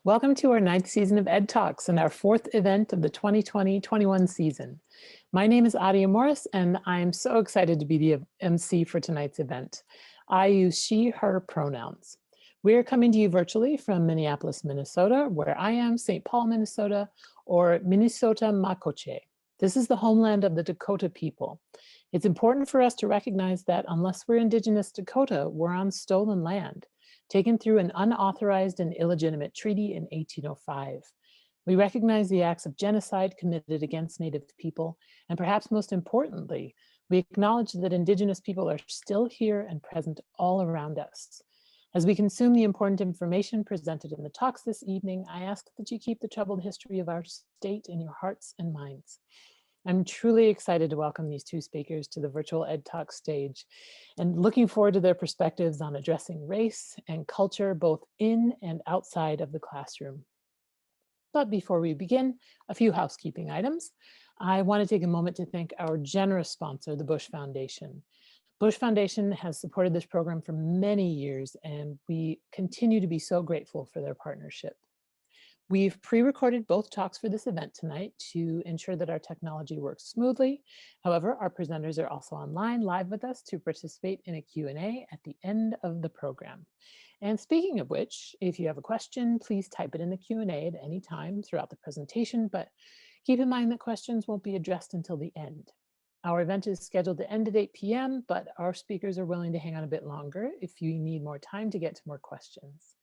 Welcome to our ninth season of Ed Talks and our fourth event of the 2020-21 season. My name is Adia Morris, and I'm so excited to be the MC for tonight's event. I use she, her pronouns. We are coming to you virtually from Minneapolis, Minnesota, where I am, St. Paul, Minnesota, or Minnesota Makoche. This is the homeland of the Dakota people. It's important for us to recognize that unless we're Indigenous Dakota, we're on stolen land, taken through an unauthorized and illegitimate treaty in 1805. We recognize the acts of genocide committed against Native people, and perhaps most importantly, we acknowledge that Indigenous people are still here and present all around us. As we consume the important information presented in the talks this evening, I ask that you keep the troubled history of our state in your hearts and minds. I'm truly excited to welcome these two speakers to the virtual Ed Talk stage and looking forward to their perspectives on addressing race and culture both in and outside of the classroom. But before we begin, a few housekeeping items. I want to take a moment to thank our generous sponsor, the Bush Foundation. Bush Foundation has supported this program for many years, and we continue to be so grateful for their partnership. We've pre-recorded both talks for this event tonight to ensure that our technology works smoothly. However, our presenters are also online live with us to participate in a Q&A at the end of the program. And speaking of which, if you have a question, please type it in the Q&A at any time throughout the presentation, but keep in mind that questions won't be addressed until the end. Our event is scheduled to end at 8 p.m., but our speakers are willing to hang on a bit longer if you need more time to get to more questions.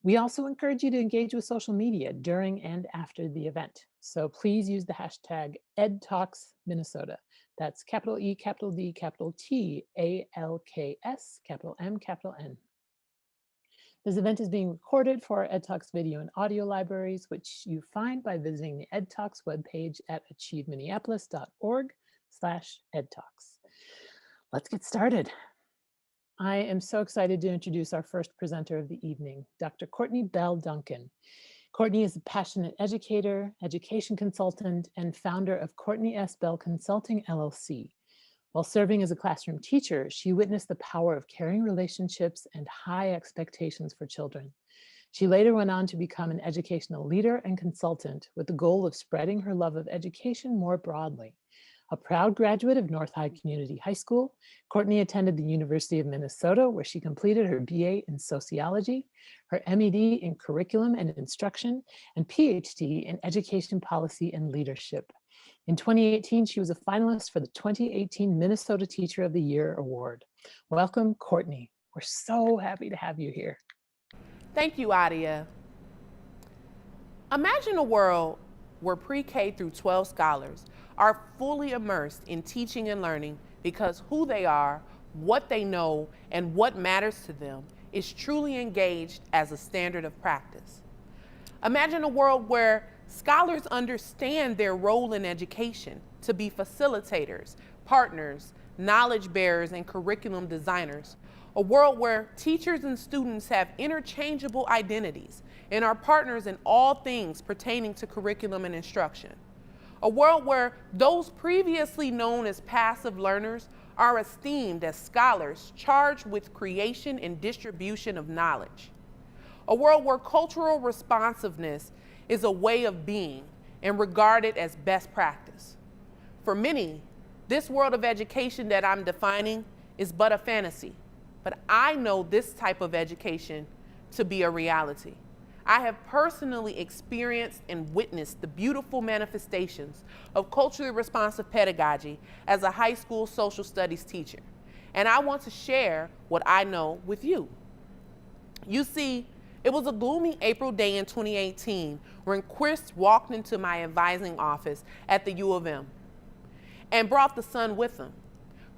We also encourage you to engage with social media during and after the event. So please use the hashtag EdTalksMinnesota. That's capital E, capital D, capital T, ALKS, capital M, capital N. This event is being recorded for our Ed Talks video and audio libraries, which you find by visiting the Ed Talks webpage at achieveminneapolis.org/edtalks. Let's get started. I am so excited to introduce our first presenter of the evening, Dr. Courtney Bell-Duncan. Courtney is a passionate educator, education consultant, and founder of Courtney S. Bell Consulting, LLC. While serving as a classroom teacher, she witnessed the power of caring relationships and high expectations for children. She later went on to become an educational leader and consultant with the goal of spreading her love of education more broadly. A proud graduate of North High Community High School, Courtney attended the University of Minnesota, where she completed her BA in sociology, her MED in curriculum and instruction, and PhD in education policy and leadership. In 2018, she was a finalist for the 2018 Minnesota Teacher of the Year Award. Welcome, Courtney. We're so happy to have you here. Thank you, Adia. Imagine a world where pre-K through 12 scholars are fully immersed in teaching and learning because who they are, what they know, and what matters to them is truly engaged as a standard of practice. Imagine a world where scholars understand their role in education to be facilitators, partners, knowledge bearers, and curriculum designers. A world where teachers and students have interchangeable identities and are partners in all things pertaining to curriculum and instruction. A world where those previously known as passive learners are esteemed as scholars charged with creation and distribution of knowledge. A world where cultural responsiveness is a way of being and regarded as best practice. For many, this world of education that I'm defining is but a fantasy, but I know this type of education to be a reality. I have personally experienced and witnessed the beautiful manifestations of culturally responsive pedagogy as a high school social studies teacher, and I want to share what I know with you. You see, it was a gloomy April day in 2018 when Chris walked into my advising office at the U of M and brought the son with him.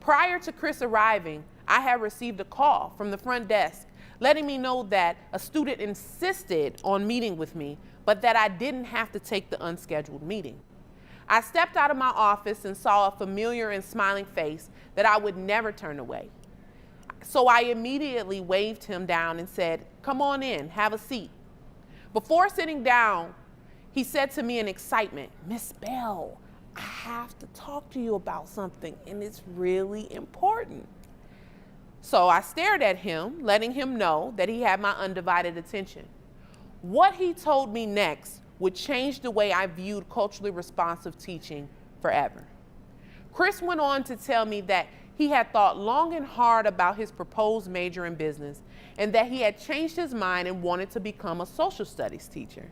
Prior to Chris arriving, I had received a call from the front desk letting me know that a student insisted on meeting with me, but that I didn't have to take the unscheduled meeting. I stepped out of my office and saw a familiar and smiling face that I would never turn away. So I immediately waved him down and said, "Come on in, have a seat." Before sitting down, he said to me in excitement, "Miss Bell, I have to talk to you about something, and it's really important." So I stared at him, letting him know that he had my undivided attention. What he told me next would change the way I viewed culturally responsive teaching forever. Chris went on to tell me that he had thought long and hard about his proposed major in business and that he had changed his mind and wanted to become a social studies teacher.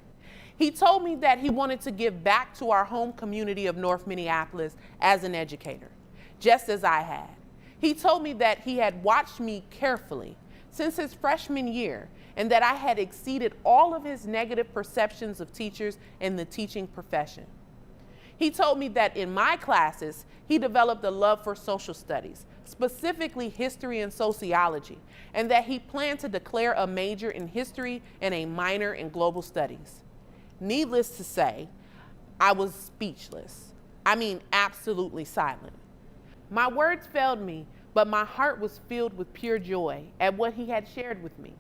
He told me that he wanted to give back to our home community of North Minneapolis as an educator, just as I had. He told me that he had watched me carefully since his freshman year and that I had exceeded all of his negative perceptions of teachers and the teaching profession. He told me that in my classes, he developed a love for social studies, specifically history and sociology, and that he planned to declare a major in history and a minor in global studies. Needless to say, I was speechless. I mean, absolutely silent. My words failed me, but my heart was filled with pure joy at what he had shared with me.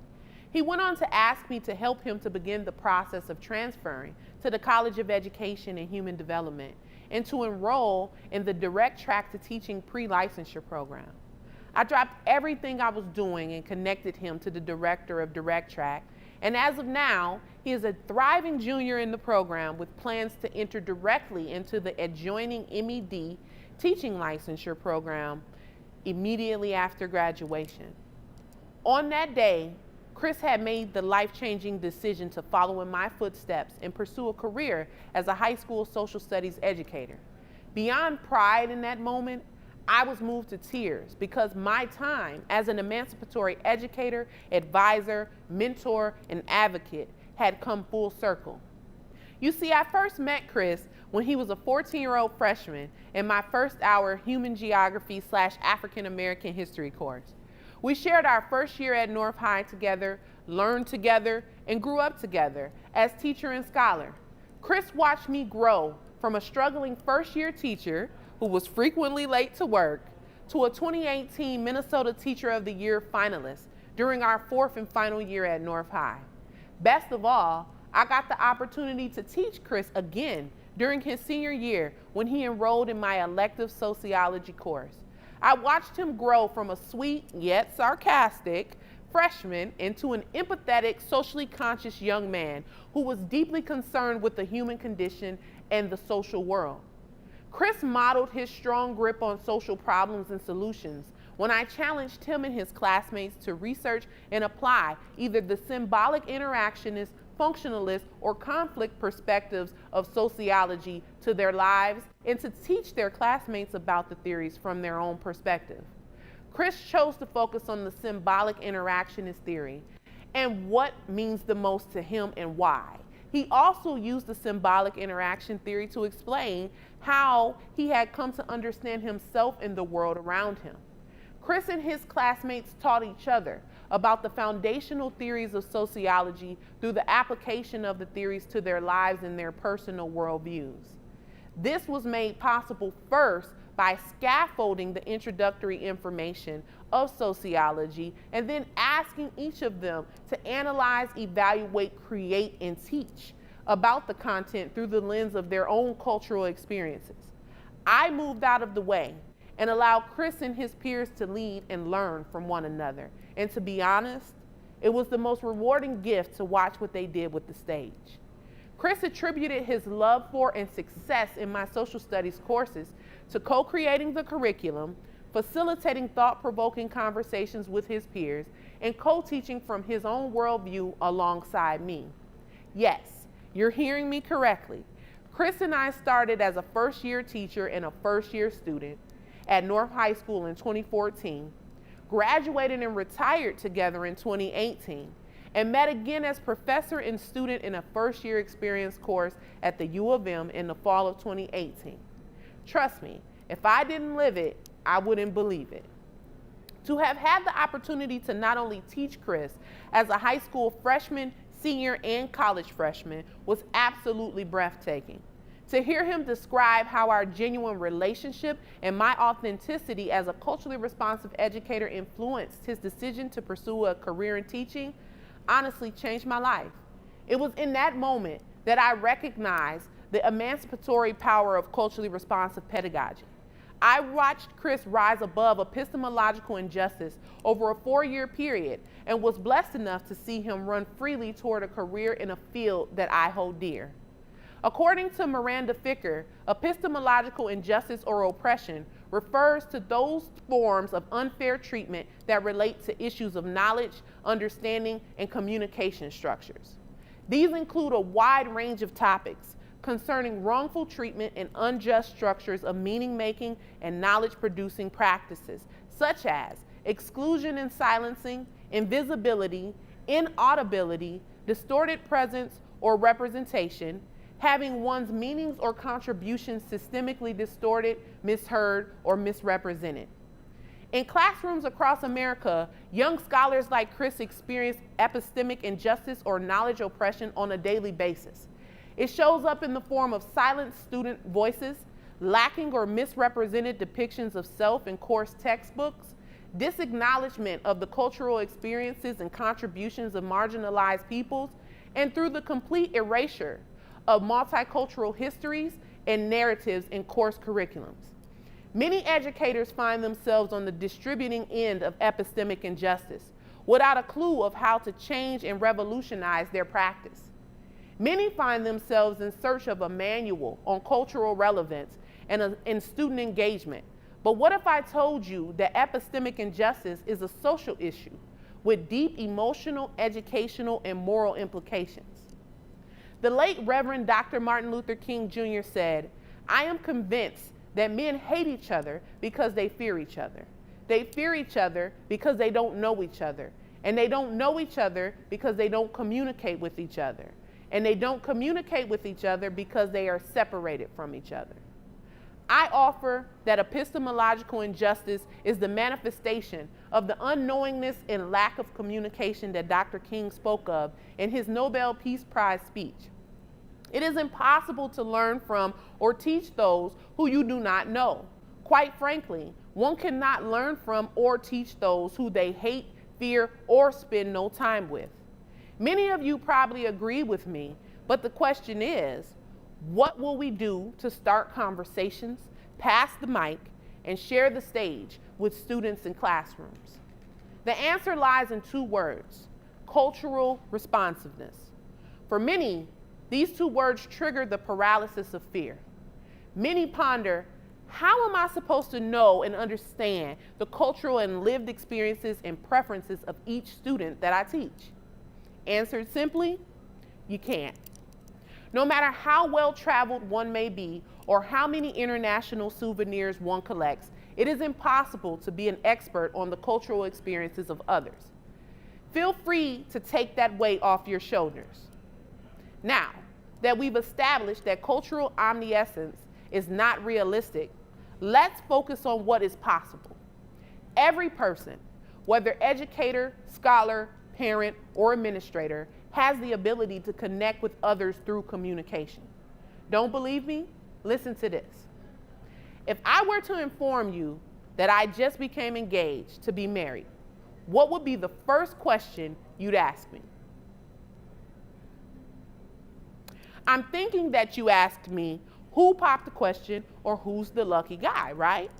He went on to ask me to help him to begin the process of transferring to the College of Education and Human Development and to enroll in the Direct Track to Teaching pre-licensure program. I dropped everything I was doing and connected him to the director of Direct Track, and as of now, he is a thriving junior in the program with plans to enter directly into the adjoining MED teaching licensure program immediately after graduation. On that day, Chris had made the life-changing decision to follow in my footsteps and pursue a career as a high school social studies educator. Beyond pride in that moment, I was moved to tears because my time as an emancipatory educator, advisor, mentor, and advocate had come full circle. You see, I first met Chris when he was a 14-year-old freshman in my first hour human geography / African American history course. We shared our first year at North High together, learned together, and grew up together as teacher and scholar. Chris watched me grow from a struggling first-year teacher who was frequently late to work to a 2018 Minnesota Teacher of the Year finalist during our fourth and final year at North High. Best of all, I got the opportunity to teach Chris again during his senior year when he enrolled in my elective sociology course. I watched him grow from a sweet yet sarcastic freshman into an empathetic, socially conscious young man who was deeply concerned with the human condition and the social world. Chris modeled his strong grip on social problems and solutions when I challenged him and his classmates to research and apply either the symbolic interactionist, functionalist, or conflict perspectives of sociology to their lives and to teach their classmates about the theories from their own perspective. Chris chose to focus on the symbolic interactionist theory and what means the most to him and why. He also used the symbolic interaction theory to explain how he had come to understand himself and the world around him. Chris and his classmates taught each other about the foundational theories of sociology through the application of the theories to their lives and their personal worldviews. This was made possible first by scaffolding the introductory information of sociology and then asking each of them to analyze, evaluate, create, and teach about the content through the lens of their own cultural experiences. I moved out of the way and allowed Chris and his peers to lead and learn from one another. And to be honest, it was the most rewarding gift to watch what they did with the stage. Chris attributed his love for and success in my social studies courses to co-creating the curriculum, facilitating thought-provoking conversations with his peers, and co-teaching from his own worldview alongside me. Yes, you're hearing me correctly. Chris and I started as a first-year teacher and a first-year student at North High School in 2014, graduated and retired together in 2018, and met again as professor and student in a first-year experience course at the U of M in the fall of 2018. Trust me, if I didn't live it, I wouldn't believe it. To have had the opportunity to not only teach Chris as a high school freshman, senior, and college freshman was absolutely breathtaking. To hear him describe how our genuine relationship and my authenticity as a culturally responsive educator influenced his decision to pursue a career in teaching honestly changed my life. It was in that moment that I recognized the emancipatory power of culturally responsive pedagogy. I watched Chris rise above epistemological injustice over a 4-year period and was blessed enough to see him run freely toward a career in a field that I hold dear. According to Miranda Ficker, epistemological injustice or oppression refers to those forms of unfair treatment that relate to issues of knowledge, understanding, and communication structures. These include a wide range of topics concerning wrongful treatment and unjust structures of meaning-making and knowledge-producing practices, such as exclusion and silencing, invisibility, inaudibility, distorted presence or representation, having one's meanings or contributions systemically distorted, misheard, or misrepresented. In classrooms across America, young scholars like Chris experience epistemic injustice or knowledge oppression on a daily basis. It shows up in the form of silenced student voices, lacking or misrepresented depictions of self in course textbooks, disacknowledgement of the cultural experiences and contributions of marginalized peoples, and through the complete erasure of multicultural histories and narratives in course curriculums. Many educators find themselves on the distributing end of epistemic injustice without a clue of how to change and revolutionize their practice. Many find themselves in search of a manual on cultural relevance and student engagement. But what if I told you that epistemic injustice is a social issue with deep emotional, educational, and moral implications? The late Reverend Dr. Martin Luther King Jr. said, "I am convinced that men hate each other because they fear each other. They fear each other because they don't know each other. And they don't know each other because they don't communicate with each other. And they don't communicate with each other because they are separated from each other." I offer that epistemological injustice is the manifestation of the unknowingness and lack of communication that Dr. King spoke of in his Nobel Peace Prize speech. It is impossible to learn from or teach those who you do not know. Quite frankly, one cannot learn from or teach those who they hate, fear, or spend no time with. Many of you probably agree with me, but the question is, what will we do to start conversations, pass the mic, and share the stage with students in classrooms? The answer lies in 2 words: cultural responsiveness. For many, these 2 words trigger the paralysis of fear. Many ponder, how am I supposed to know and understand the cultural and lived experiences and preferences of each student that I teach? Answered simply, you can't. No matter how well-traveled one may be or how many international souvenirs one collects, it is impossible to be an expert on the cultural experiences of others. Feel free to take that weight off your shoulders. Now that we've established that cultural omniscience is not realistic, let's focus on what is possible. Every person, whether educator, scholar, parent, or administrator, has the ability to connect with others through communication. Don't believe me? Listen to this. If I were to inform you that I just became engaged to be married, what would be the first question you'd ask me? I'm thinking that you asked me, who popped the question or who's the lucky guy, right?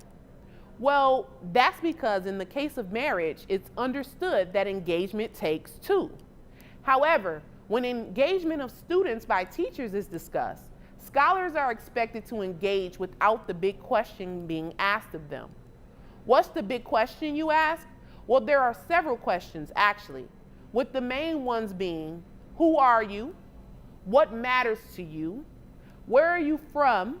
Well, that's because in the case of marriage, it's understood that engagement takes 2. However, when engagement of students by teachers is discussed, scholars are expected to engage without the big question being asked of them. What's the big question, you ask? Well, there are several questions, actually, with the main ones being, who are you? What matters to you? Where are you from?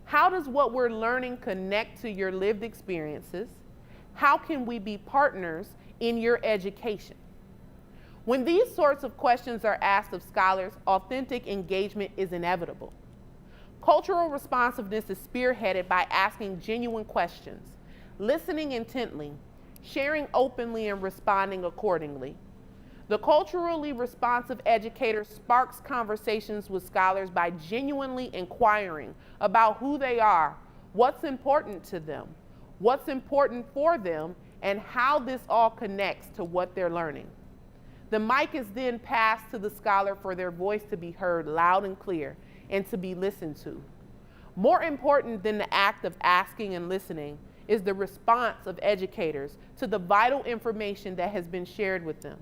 How does what we're learning connect to your lived experiences? How can we be partners in your education? When these sorts of questions are asked of scholars, authentic engagement is inevitable. Cultural responsiveness is spearheaded by asking genuine questions, listening intently, sharing openly, and responding accordingly. The culturally responsive educator sparks conversations with scholars by genuinely inquiring about who they are, what's important to them, what's important for them, and how this all connects to what they're learning. The mic is then passed to the scholar for their voice to be heard loud and clear and to be listened to. More important than the act of asking and listening is the response of educators to the vital information that has been shared with them.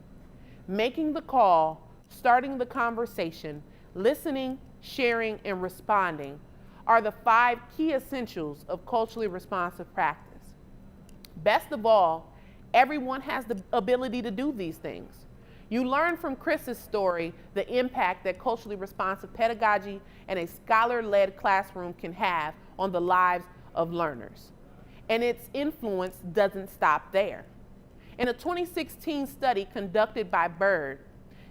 Making the call, starting the conversation, listening, sharing, and responding are the 5 key essentials of culturally responsive practice. Best of all, everyone has the ability to do these things. You learn from Chris's story the impact that culturally responsive pedagogy and a scholar-led classroom can have on the lives of learners. And its influence doesn't stop there. In a 2016 study conducted by Bird,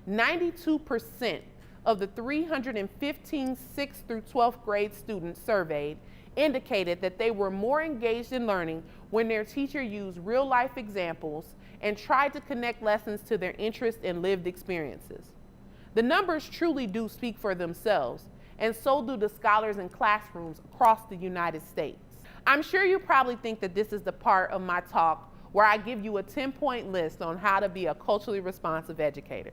92% of the 315 6th through 12th grade students surveyed indicated that they were more engaged in learning when their teacher used real-life examples and tried to connect lessons to their interests and lived experiences. The numbers truly do speak for themselves, and so do the scholars in classrooms across the United States. I'm sure you probably think that this is the part of my talk where I give you a 10-point list on how to be a culturally responsive educator.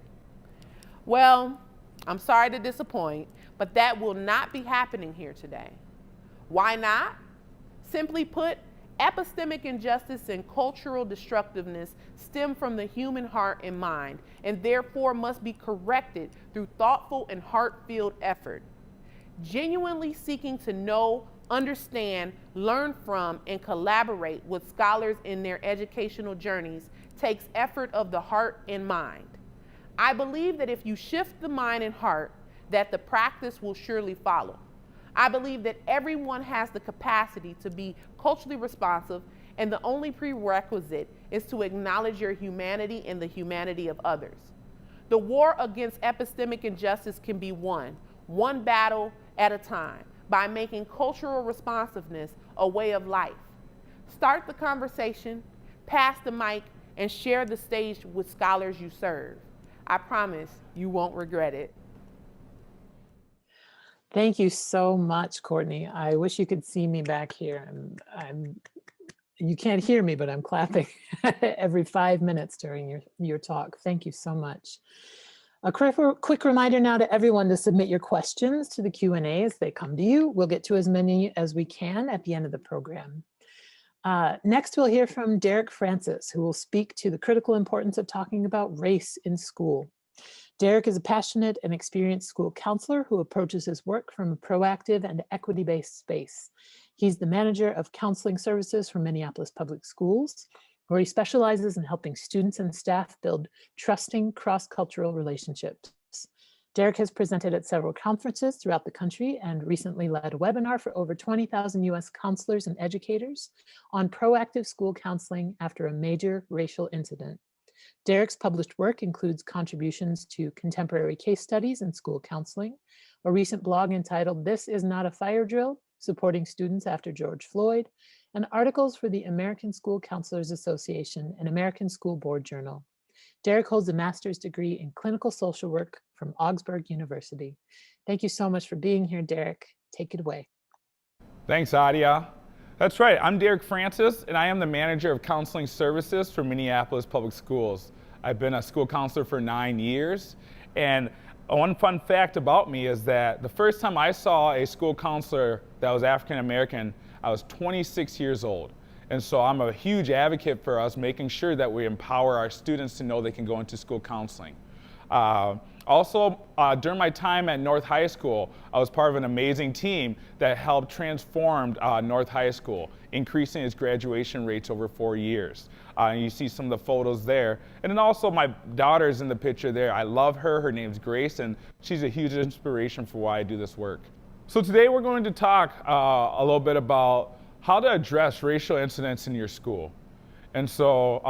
Well, I'm sorry to disappoint, but that will not be happening here today. Why not? Simply put, epistemic injustice and cultural destructiveness stem from the human heart and mind, and therefore must be corrected through thoughtful and heart-filled effort. Genuinely seeking to know, understand, learn from, and collaborate with scholars in their educational journeys takes effort of the heart and mind. I believe that if you shift the mind and heart, that the practice will surely follow. I believe that everyone has the capacity to be culturally responsive, and the only prerequisite is to acknowledge your humanity and the humanity of others. The war against epistemic injustice can be won, one battle at a time, by making cultural responsiveness a way of life. Start the conversation, pass the mic, and share the stage with scholars you serve. I promise you won't regret it. Thank you so much, Courtney. I wish you could see me back here. You can't hear me, but I'm clapping every 5 minutes during your talk. Thank you so much. A quick reminder now to everyone to submit your questions to the Q&A as they come to you. We'll get to as many as we can at the end of the program. Next, we'll hear from Derek Francis, who will speak to the critical importance of talking about race in school. Derek is a passionate and experienced school counselor who approaches his work from a proactive and equity-based space. He's the manager of counseling services for Minneapolis Public Schools, where he specializes in helping students and staff build trusting cross-cultural relationships. Derek has presented at several conferences throughout the country and recently led a webinar for over 20,000 US counselors and educators on proactive school counseling after a major racial incident. Derek's published work includes contributions to contemporary case studies in school counseling, a recent blog entitled "This Is Not a Fire Drill: Supporting Students After George Floyd," and articles for the American School Counselors Association and American School Board Journal. Derek holds a master's degree in clinical social work from Augsburg University. Thank you so much for being here, Derek. Take it away. Thanks, Adia. That's right, I'm Derek Francis, and I am the manager of counseling services for Minneapolis Public Schools. I've been a school counselor for 9 years, and one fun fact about me is that the first time I saw a school counselor that was African American, I was 26 years old. And so I'm a huge advocate for us making sure that we empower our students to know they can go into school counseling. Also, during my time at North High School, I was part of an amazing team that helped transform North High School, increasing its graduation rates over 4 years. You see some of the photos there. And then also my daughter's in the picture there. I love her. Her name's Grace, and she's a huge inspiration for why I do this work. So today we're going to talk a little bit about how to address racial incidents in your school. And so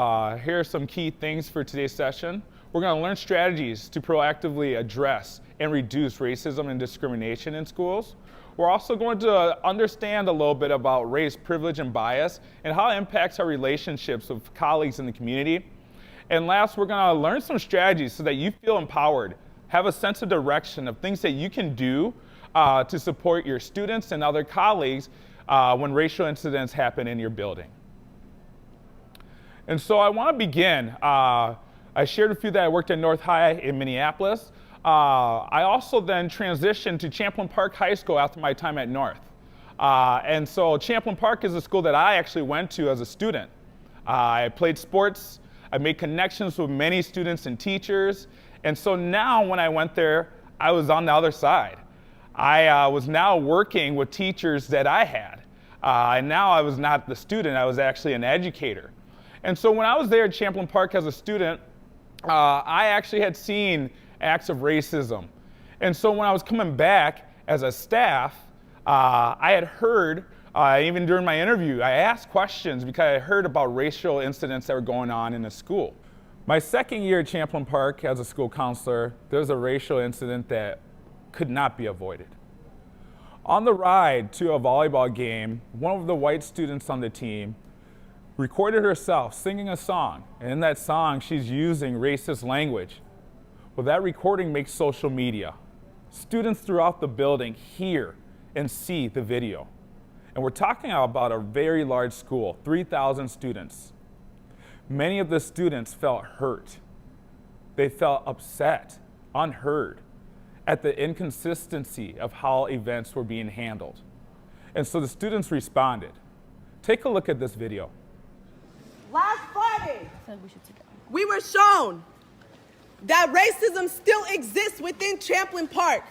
here are some key things for today's session. We're going to learn strategies to proactively address and reduce racism and discrimination in schools. We're also going to understand a little bit about race, privilege, and bias, and how it impacts our relationships with colleagues in the community. And last, we're going to learn some strategies so that you feel empowered, have a sense of direction of things that you can do to support your students and other colleagues when racial incidents happen in your building. And so I want to begin. I shared with you that I worked at North High in Minneapolis. I also then transitioned to Champlain Park High School after my time at North. And so Champlain Park is a school that I actually went to as a student. I played sports, I made connections with many students and teachers, and so now when I went there, I was on the other side. I was now working with teachers that I had. And now I was not the student, I was actually an educator. And so when I was there at Champlain Park as a student, I actually had seen acts of racism. And so when I was coming back as a staff, I had heard, even during my interview, I asked questions because I heard about racial incidents that were going on in the school. My second year at Champlain Park as a school counselor, there was a racial incident that could not be avoided. On the ride to a volleyball game, one of the white students on the team recorded herself singing a song, and in that song, she's using racist language. Well, that recording makes social media. Students throughout the building hear and see the video. And we're talking about a very large school, 3,000 students. Many of the students felt hurt. They felt upset, unheard, at the inconsistency of how events were being handled. And so the students responded. Take a look at this video. Last Friday, we were shown that racism still exists within Champlain Park.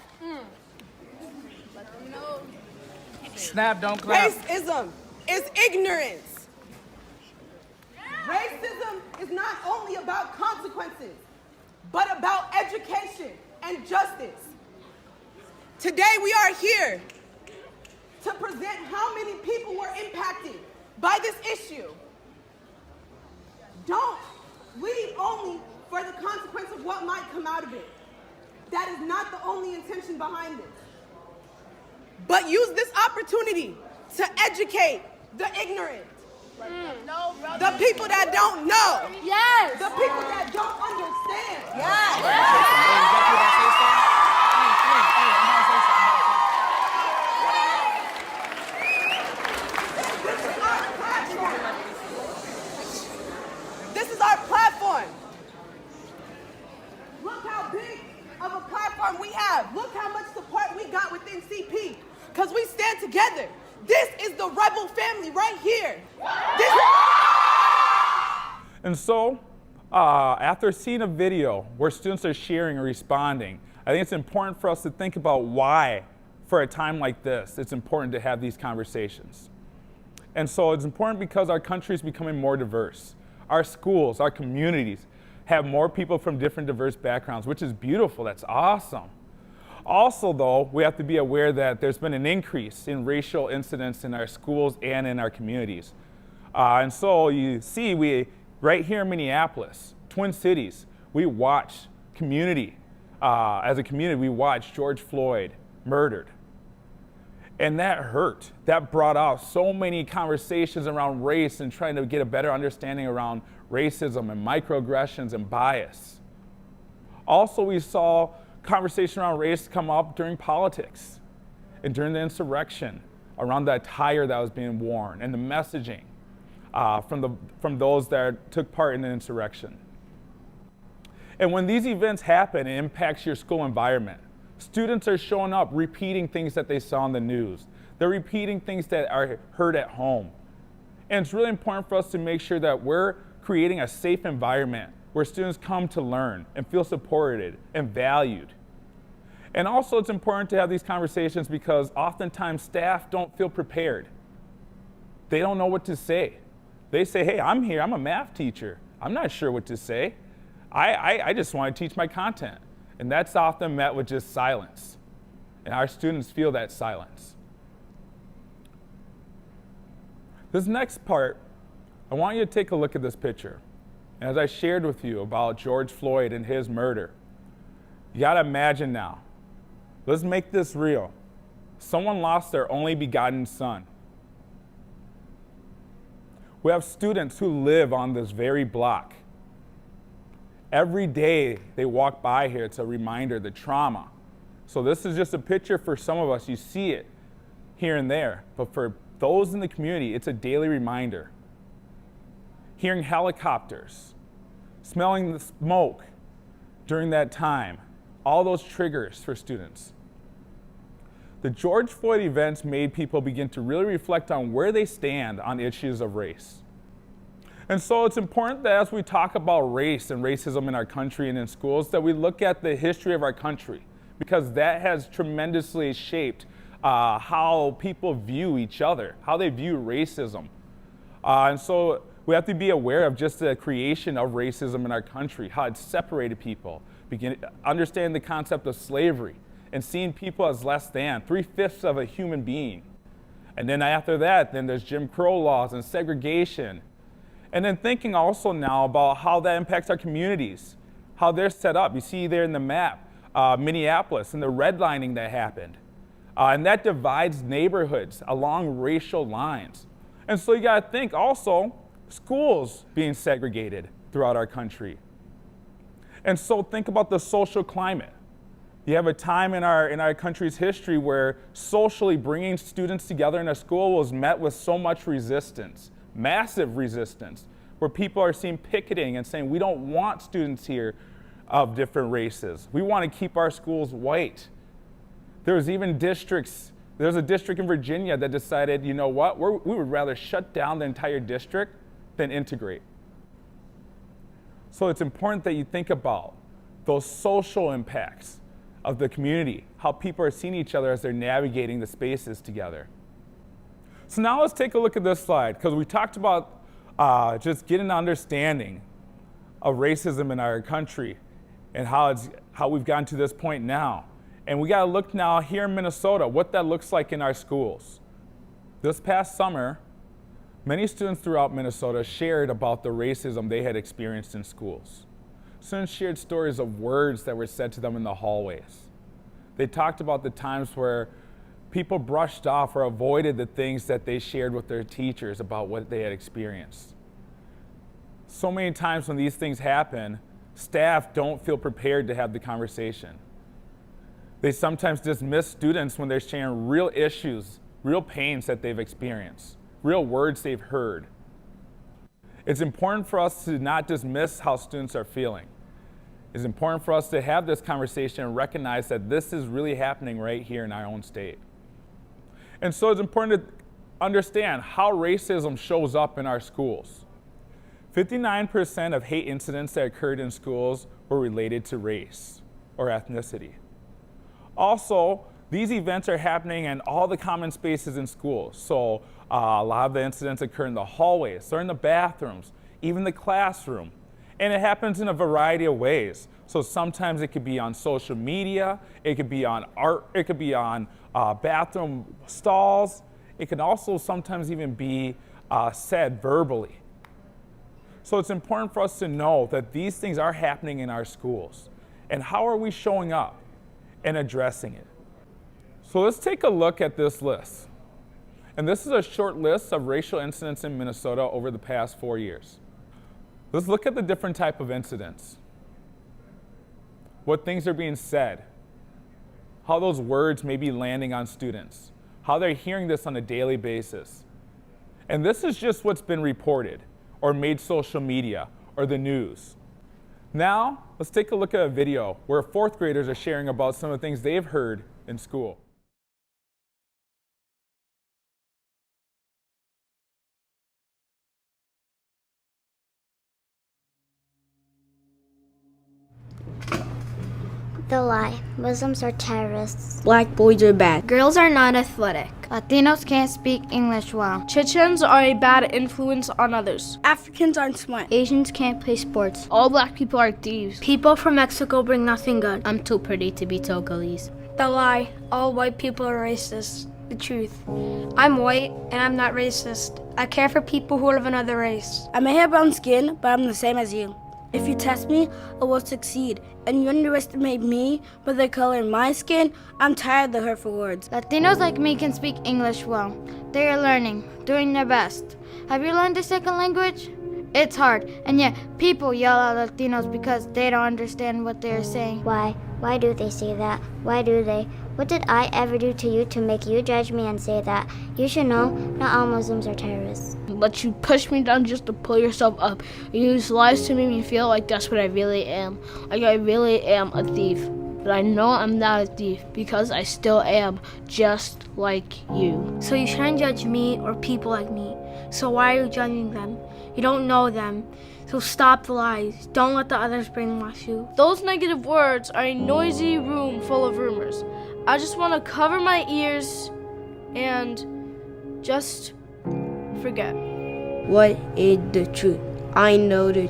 Snap, don't clap. Racism is ignorance. Racism is not only about consequences, but about education and justice. Today we are here to present how many people were impacted by this issue. Don't leave only for the consequence of what might come out of it. That is not the only intention behind this. But use this opportunity to educate the ignorant. The people that don't know. Yes. The people that don't understand. This is our platform. Look how big of a platform we have. Look how much support we got within CP. Because we stand together. This is the rebel family right here. And so, after seeing a video where students are sharing and responding, I think it's important for us to think about why, for a time like this, it's important to have these conversations. And so it's important because our country is becoming more diverse. Our schools, our communities have more people from different diverse backgrounds, which is beautiful, that's awesome. Also, though, we have to be aware that there's been an increase in racial incidents in our schools and in our communities. And so you see, right here in Minneapolis, Twin Cities, we watch community, as a community, we watched George Floyd murdered. And that hurt. That brought out so many conversations around race and trying to get a better understanding around racism and microaggressions and bias. Also, we saw conversation around race come up during politics and during the insurrection, around the attire that was being worn and the messaging from those that took part in the insurrection. And when these events happen, it impacts your school environment. Students are showing up repeating things that they saw in the news. They're repeating things that are heard at home. And it's really important for us to make sure that we're creating a safe environment where students come to learn and feel supported and valued. And also it's important to have these conversations because oftentimes staff don't feel prepared. They don't know what to say. They say, hey, I'm here, I'm a math teacher. I'm not sure what to say. I just want to teach my content. And that's often met with just silence. And our students feel that silence. This next part, I want you to take a look at this picture. And as I shared with you about George Floyd and his murder, you gotta imagine now, let's make this real. Someone lost their only begotten son. We have students who live on this very block. Every day they walk by here, it's a reminder, the trauma. So this is just a picture for some of us, you see it here and there, but for those in the community, it's a daily reminder. Hearing helicopters, smelling the smoke during that time, all those triggers for students. the George Floyd events made people begin to really reflect on where they stand on issues of race. And so it's important that as we talk about race and racism in our country and in schools, that we look at the history of our country, because that has tremendously shaped how people view each other, how they view racism. And so we have to be aware of just the creation of racism in our country, how it separated people, understand the concept of slavery, and seeing people as less than, 3/5 of a human being. And then after that, then there's Jim Crow laws and segregation. And then thinking also now about how that impacts our communities, how they're set up. You see there in the map, Minneapolis and the redlining that happened. And that divides neighborhoods along racial lines. And so you gotta think also, schools being segregated throughout our country. And so think about the social climate. You have a time in our country's history where socially bringing students together in a school was met with so much resistance, massive resistance, where people are seen picketing and saying, we don't want students here of different races. We want to keep our schools white. There's a district in Virginia that decided, you know what, we would rather shut down the entire district than integrate. So it's important that you think about those social impacts of the community, how people are seeing each other as they're navigating the spaces together. So now let's take a look at this slide, because we talked about just getting an understanding of racism in our country and how we've gotten to this point now. And we got to look now here in Minnesota, what that looks like in our schools. This past summer, many students throughout Minnesota shared about the racism they had experienced in schools. Students shared stories of words that were said to them in the hallways. They talked about the times where people brushed off or avoided the things that they shared with their teachers about what they had experienced. So many times when these things happen, staff don't feel prepared to have the conversation. They sometimes dismiss students when they're sharing real issues, real pains that they've experienced, real words they've heard. It's important for us to not dismiss how students are feeling. It's important for us to have this conversation and recognize that this is really happening right here in our own state. And so it's important to understand how racism shows up in our schools. 59% of hate incidents that occurred in schools were related to race or ethnicity. Also, these events are happening in all the common spaces in schools. So a lot of the incidents occur in the hallways, or in the bathrooms, even the classroom. And it happens in a variety of ways. So sometimes it could be on social media, it could be on art, it could be on bathroom stalls. It can also sometimes even be said verbally. So it's important for us to know that these things are happening in our schools. And how are we showing up and addressing it? So let's take a look at this list. And this is a short list of racial incidents in Minnesota over the past 4 years. Let's look at the different type of incidents. What things are being said, how those words may be landing on students, how they're hearing this on a daily basis. And this is just what's been reported or made social media or the news. Now, let's take a look at a video where fourth graders are sharing about some of the things they've heard in school. The lie. Muslims are terrorists. Black boys are bad. Girls are not athletic. Latinos can't speak English well. Chechens are a bad influence on others. Africans aren't smart. Asians can't play sports. All black people are thieves. People from Mexico bring nothing good. I'm too pretty to be Togolese. The lie. All white people are racist. The truth. I'm white and I'm not racist. I care for people who are of another race. I may have brown skin, but I'm the same as you. If you test me, I will succeed. And you underestimate me by the color of my skin, I'm tired of the hurtful words. Latinos like me can speak English well. They are learning, doing their best. Have you learned a second language? It's hard, and yet people yell at Latinos because they don't understand what they are saying. Why? Why do they say that? Why do they? What did I ever do to you to make you judge me and say that? You should know, not all Muslims are terrorists. But you push me down just to pull yourself up. You use lies to make me feel like that's what I really am. Like I really am a thief. but I know I'm not a thief because I still am, just like you. So you shouldn't judge me or people like me. So why are you judging them? You don't know them. So stop the lies. Don't let the others brainwash you. Those negative words are a noisy room full of rumors. I just want to cover my ears and just forget. What is the truth? I know the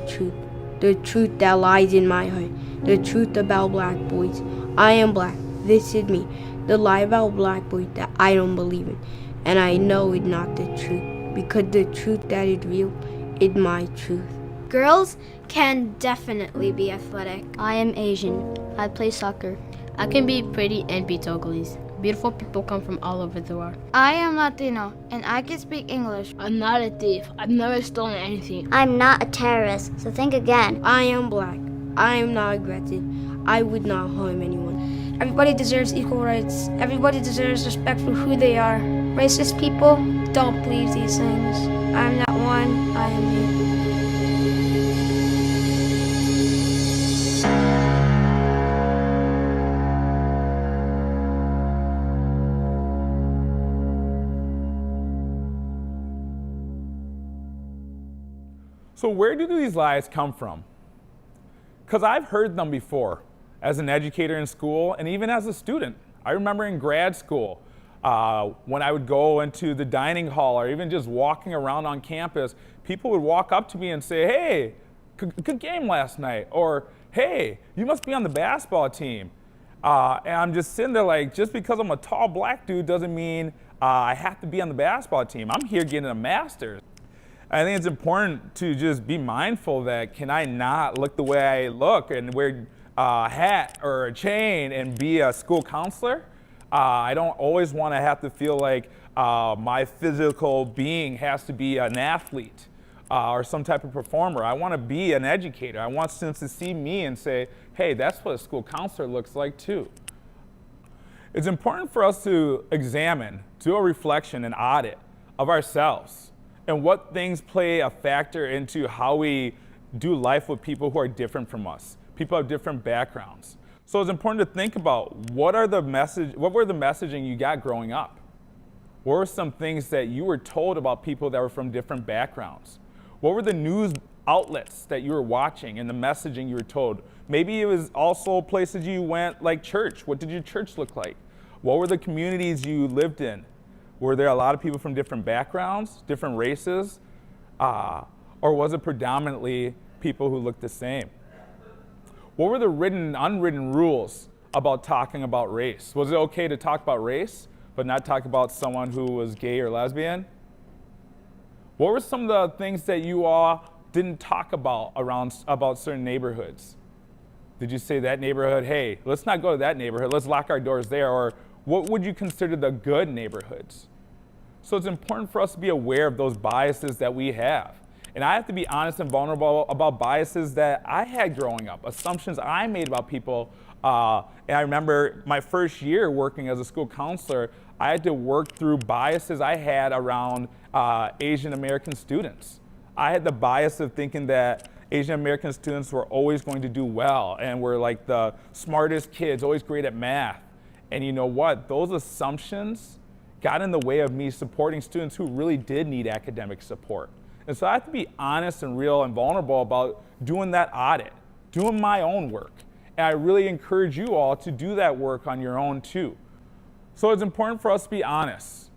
truth that lies in my heart, the truth about black boys. I am black. This is me. The lie about black boys that I don't believe in. And I know it's not the truth, because the truth that is real is my truth. Girls can definitely be athletic. I am Asian. I play soccer. I can be pretty and be Togolese. Beautiful people come from all over the world. I am Latino, and I can speak English. I'm not a thief. I've never stolen anything. I'm not a terrorist, so think again. I am black. I am not aggressive. I would not harm anyone. Everybody deserves equal rights. Everybody deserves respect for who they are. Racist people don't believe these things. I'm not one. I am me. So where do these lies come from? Because I've heard them before as an educator in school and even as a student. I remember in grad school when I would go into the dining hall or even just walking around on campus, people would walk up to me and say, hey, good game last night, or hey, you must be on the basketball team. And I'm just sitting there like, just because I'm a tall black dude doesn't mean I have to be on the basketball team. I'm here getting a master's. I think it's important to just be mindful that can I not look the way I look and wear a hat or a chain and be a school counselor? I don't always want to have to feel like my physical being has to be an athlete or some type of performer. I want to be an educator. I want students to see me and say, hey, that's what a school counselor looks like too. It's important for us to examine, do a reflection, an audit of ourselves and what things play a factor into how we do life with people who are different from us. People have different backgrounds. So it's important to think about what were the messaging you got growing up? What were some things that you were told about people that were from different backgrounds? What were the news outlets that you were watching and the messaging you were told? Maybe it was also places you went like church. What did your church look like? What were the communities you lived in? Were there a lot of people from different backgrounds, different races? Or was it predominantly people who looked the same? What were the written and unwritten rules about talking about race? Was it okay to talk about race, but not talk about someone who was gay or lesbian? What were some of the things that you all didn't talk about about certain neighborhoods? Did you say that neighborhood, hey, let's not go to that neighborhood, let's lock our doors there? Or what would you consider the good neighborhoods? So it's important for us to be aware of those biases that we have. And I have to be honest and vulnerable about biases that I had growing up, assumptions I made about people. And I remember my first year working as a school counselor, I had to work through biases I had around Asian American students. I had the bias of thinking that Asian American students were always going to do well and were like the smartest kids, always great at math. And you know what? Those assumptions got in the way of me supporting students who really did need academic support. And so I have to be honest and real and vulnerable about doing that audit, doing my own work. And I really encourage you all to do that work on your own too. So it's important for us to be honest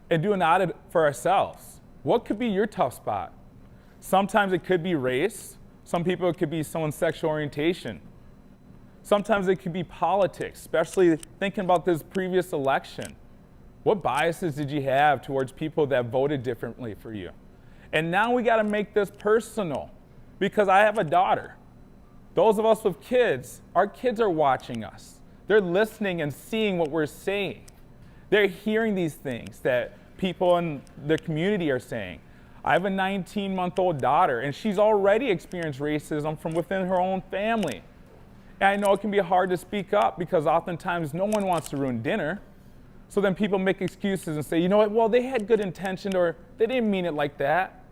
and do an audit for ourselves. What could be your tough spot? Sometimes it could be race. Some people it could be someone's sexual orientation. Sometimes it could be politics, especially thinking about this previous election. What biases did you have towards people that voted differently for you? And now we got to make this personal because I have a daughter. Those of us with kids, our kids are watching us. They're listening and seeing what we're saying. They're hearing these things that people in the community are saying. I have a 19-month-old daughter, and she's already experienced racism from within her own family. And I know it can be hard to speak up because oftentimes no one wants to ruin dinner. So then people make excuses and say, you know what, well, they had good intention or they didn't mean it like that.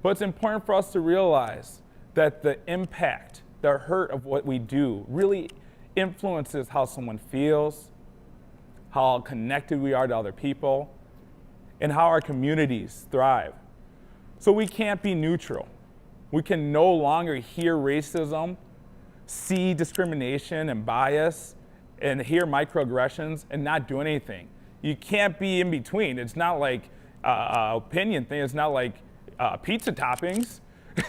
But it's important for us to realize that the impact, the hurt of what we do really influences how someone feels, how connected we are to other people, and how our communities thrive. So we can't be neutral. We can no longer hear racism, see discrimination and bias, and hear microaggressions and not do anything. You can't be in between. It's not like an opinion thing. It's not like pizza toppings.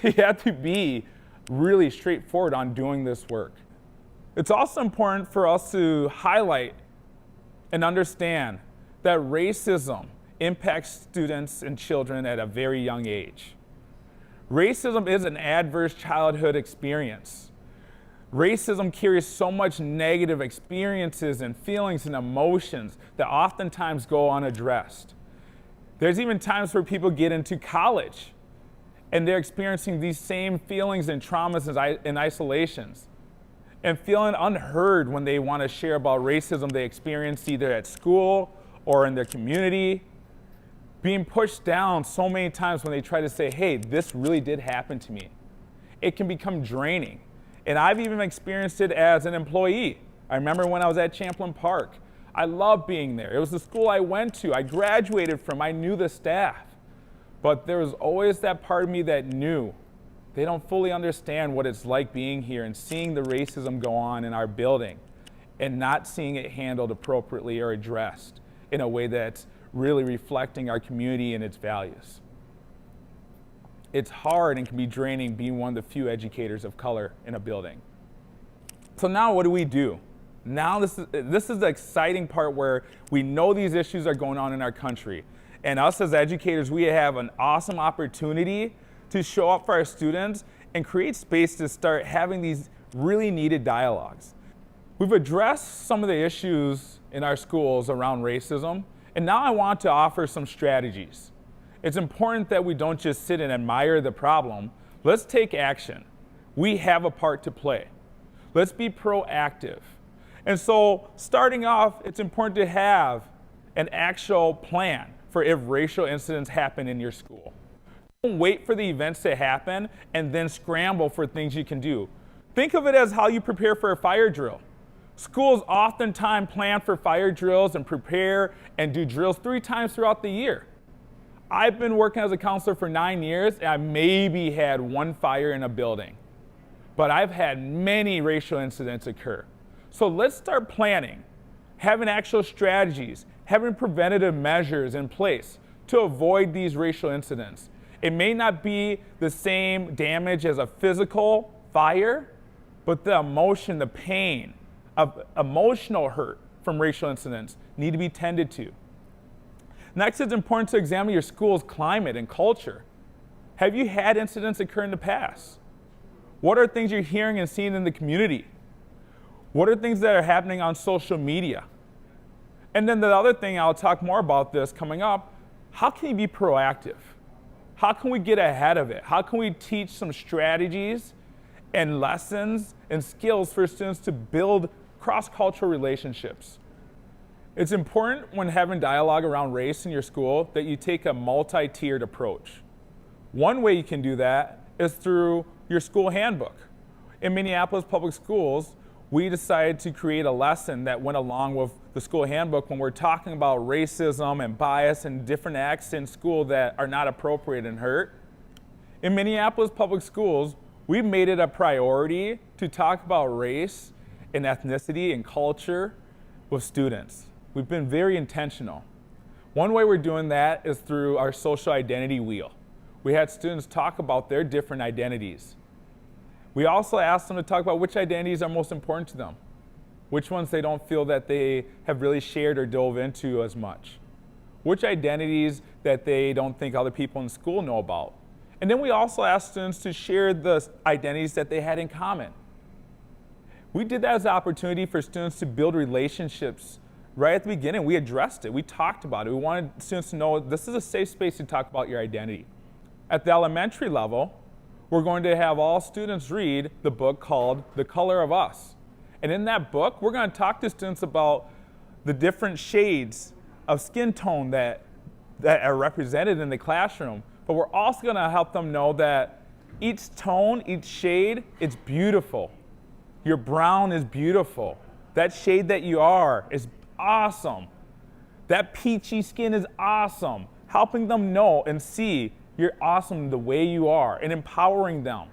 You have to be really straightforward on doing this work. It's also important for us to highlight and understand that racism impacts students and children at a very young age. Racism is an adverse childhood experience. Racism carries so much negative experiences and feelings and emotions that oftentimes go unaddressed. There's even times where people get into college and they're experiencing these same feelings and traumas and isolations and feeling unheard when they want to share about racism they experienced either at school or in their community. Being pushed down so many times when they try to say, hey, this really did happen to me. It can become draining. And I've even experienced it as an employee. I remember when I was at Champlain Park. I loved being there. It was the school I went to. I graduated from. I knew the staff. But there was always that part of me that knew they don't fully understand what it's like being here and seeing the racism go on in our building and not seeing it handled appropriately or addressed in a way that's really reflecting our community and its values. It's hard and can be draining being one of the few educators of color in a building. So now what do? Now this is the exciting part where we know these issues are going on in our country. And us as educators, we have an awesome opportunity to show up for our students and create space to start having these really needed dialogues. We've addressed some of the issues in our schools around racism, and now I want to offer some strategies. It's important that we don't just sit and admire the problem. Let's take action. We have a part to play. Let's be proactive. And so starting off, it's important to have an actual plan for if racial incidents happen in your school. Don't wait for the events to happen and then scramble for things you can do. Think of it as how you prepare for a fire drill. Schools oftentimes plan for fire drills and prepare and do drills 3 times throughout the year. I've been working as a counselor for 9 years, and I maybe had 1 fire in a building. But I've had many racial incidents occur. So let's start planning, having actual strategies, having preventative measures in place to avoid these racial incidents. It may not be the same damage as a physical fire, but the emotion, the pain of emotional hurt from racial incidents need to be tended to. Next, it's important to examine your school's climate and culture. Have you had incidents occur in the past? What are things you're hearing and seeing in the community? What are things that are happening on social media? And then the other thing, I'll talk more about this coming up, how can you be proactive? How can we get ahead of it? How can we teach some strategies and lessons and skills for students to build cross-cultural relationships? It's important when having dialogue around race in your school that you take a multi-tiered approach. One way you can do that is through your school handbook. In Minneapolis Public Schools, we decided to create a lesson that went along with the school handbook when we're talking about racism and bias and different acts in school that are not appropriate and hurt. In Minneapolis Public Schools, we've made it a priority to talk about race and ethnicity and culture with students. We've been very intentional. One way we're doing that is through our social identity wheel. We had students talk about their different identities. We also asked them to talk about which identities are most important to them, which ones they don't feel that they have really shared or dove into as much, which identities that they don't think other people in school know about. And then we also asked students to share the identities that they had in common. We did that as an opportunity for students to build relationships. Right at the beginning, we addressed it. We talked about it. We wanted students to know this is a safe space to talk about your identity. At the elementary level, we're going to have all students read the book called The Color of Us. And in that book, we're going to talk to students about the different shades of skin tone that are represented in the classroom. But we're also going to help them know that each tone, each shade, it's beautiful. Your brown is beautiful. That shade that you are is awesome. That peachy skin is awesome. Helping them know and see you're awesome the way you are and empowering them.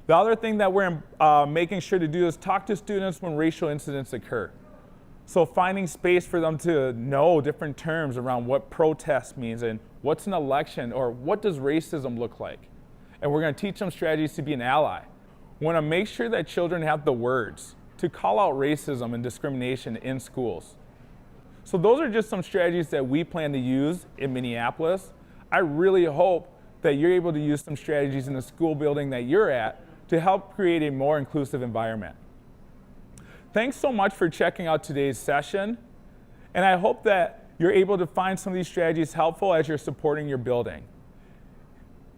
The other thing that we're making sure to do is talk to students when racial incidents occur. So finding space for them to know different terms around what protest means and what's an election or what does racism look like. And we're going to teach them strategies to be an ally. We want to make sure that children have the words to call out racism and discrimination in schools. So those are just some strategies that we plan to use in Minneapolis. I really hope that you're able to use some strategies in the school building that you're at to help create a more inclusive environment. Thanks so much for checking out today's session, and I hope that you're able to find some of these strategies helpful as you're supporting your building.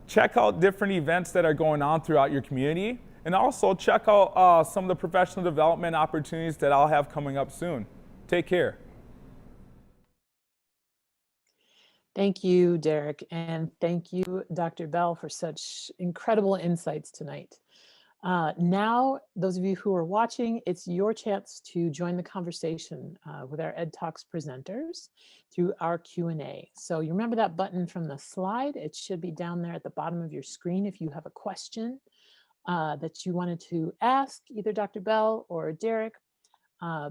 Check out different events that are going on throughout your community, and also check out some of the professional development opportunities that I'll have coming up soon. Take care. Thank you, Derek, and thank you, Dr. Bell, for such incredible insights tonight. Now, those of you who are watching, it's your chance to join the conversation with our EDTalks presenters through our Q&A. So you remember that button from the slide? It should be down there at the bottom of your screen if you have a question that you wanted to ask either Dr. Bell or Derek.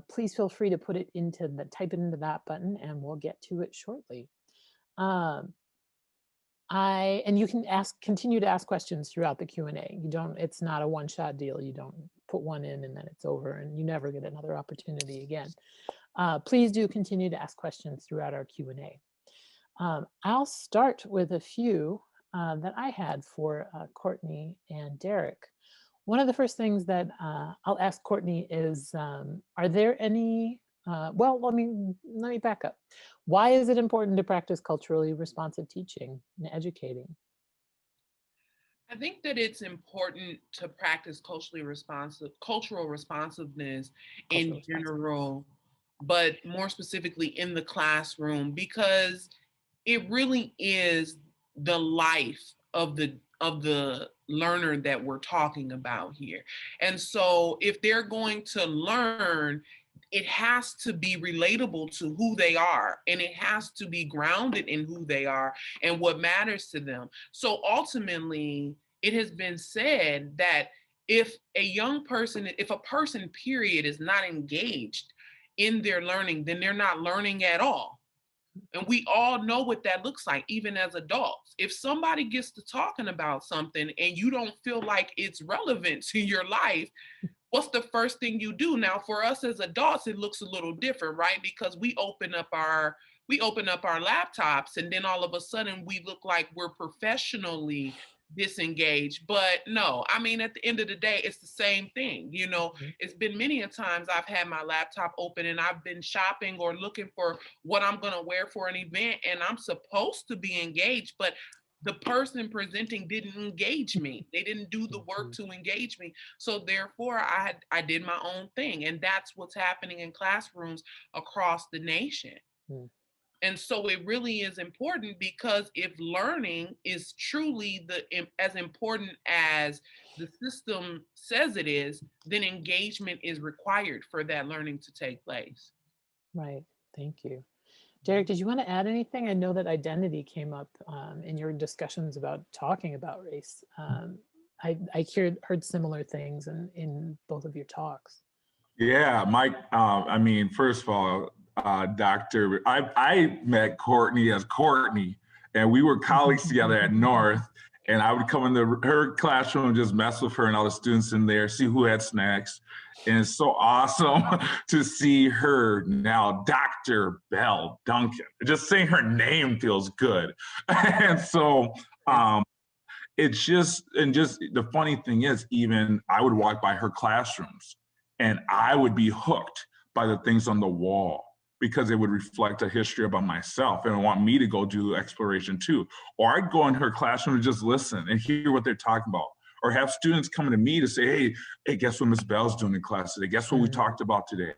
Please feel free to type it into that button, and we'll get to it shortly. And you can continue to ask questions throughout the Q&A. It's not a one-shot deal. You don't put one in and then it's over and you never get another opportunity again. Please do continue to ask questions throughout our Q&A. I'll start with a few that I had for Courtney and Derek. One of the first things that I'll ask Courtney is, are there any, well, let me back up. Why is it important to practice culturally responsive teaching and educating? I think that it's important to practice cultural responsiveness in general, but more specifically in the classroom, because it really is the life of the learner that we're talking about here. And so if they're going to learn, it has to be relatable to who they are, and it has to be grounded in who they are and what matters to them. So ultimately, it has been said that if a person period is not engaged in their learning, then they're not learning at all. And we all know what that looks like, even as adults. If somebody gets to talking about something and you don't feel like it's relevant to your life, what's the first thing you do? Now, for us as adults, it looks a little different, right? Because we open up our laptops and then all of a sudden we look like we're professionally disengaged. But no, I mean, at the end of the day, it's the same thing. You know, it's been many a times I've had my laptop open and I've been shopping or looking for what I'm going to wear for an event, and I'm supposed to be engaged, but the person presenting didn't engage me. They didn't do the work to engage me. So therefore, I did my own thing. And that's what's happening in classrooms across the nation. And so it really is important, because if learning is truly as important as the system says it is, then engagement is required for that learning to take place. Right. Thank you. Derek, did you want to add anything? I know that identity came up in your discussions about talking about race. I heard similar things in both of your talks. Yeah, Mike, I mean, first of all, I met Courtney as Courtney, and we were colleagues together at North, and I would come into her classroom and just mess with her and all the students in there, see who had snacks. And it's so awesome to see her now, Dr. Bell-Duncan. Just saying her name feels good. And so it's just the funny thing is, even I would walk by her classrooms and I would be hooked by the things on the wall, because it would reflect a history about myself and want me to go do exploration too. Or I'd go in her classroom and just listen and hear what they're talking about. Or have students coming to me to say, hey, guess what Ms. Bell's doing in class today? Guess what we talked about today?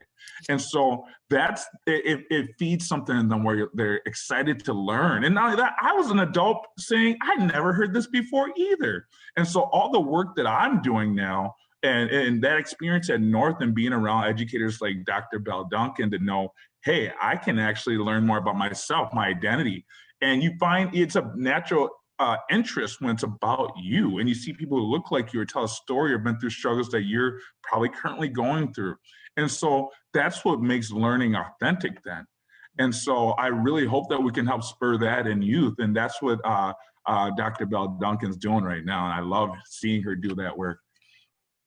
And so it feeds something in them where they're excited to learn. And not only that, I was an adult saying, I never heard this before either. And so all the work that I'm doing now And that experience at North and being around educators like Dr. Bell-Duncan to know, hey, I can actually learn more about myself, my identity. And you find it's a natural interest when it's about you. And you see people who look like you or tell a story or been through struggles that you're probably currently going through. And so that's what makes learning authentic then. And so I really hope that we can help spur that in youth. And that's what Dr. Bell-Duncan's doing right now. And I love seeing her do that work.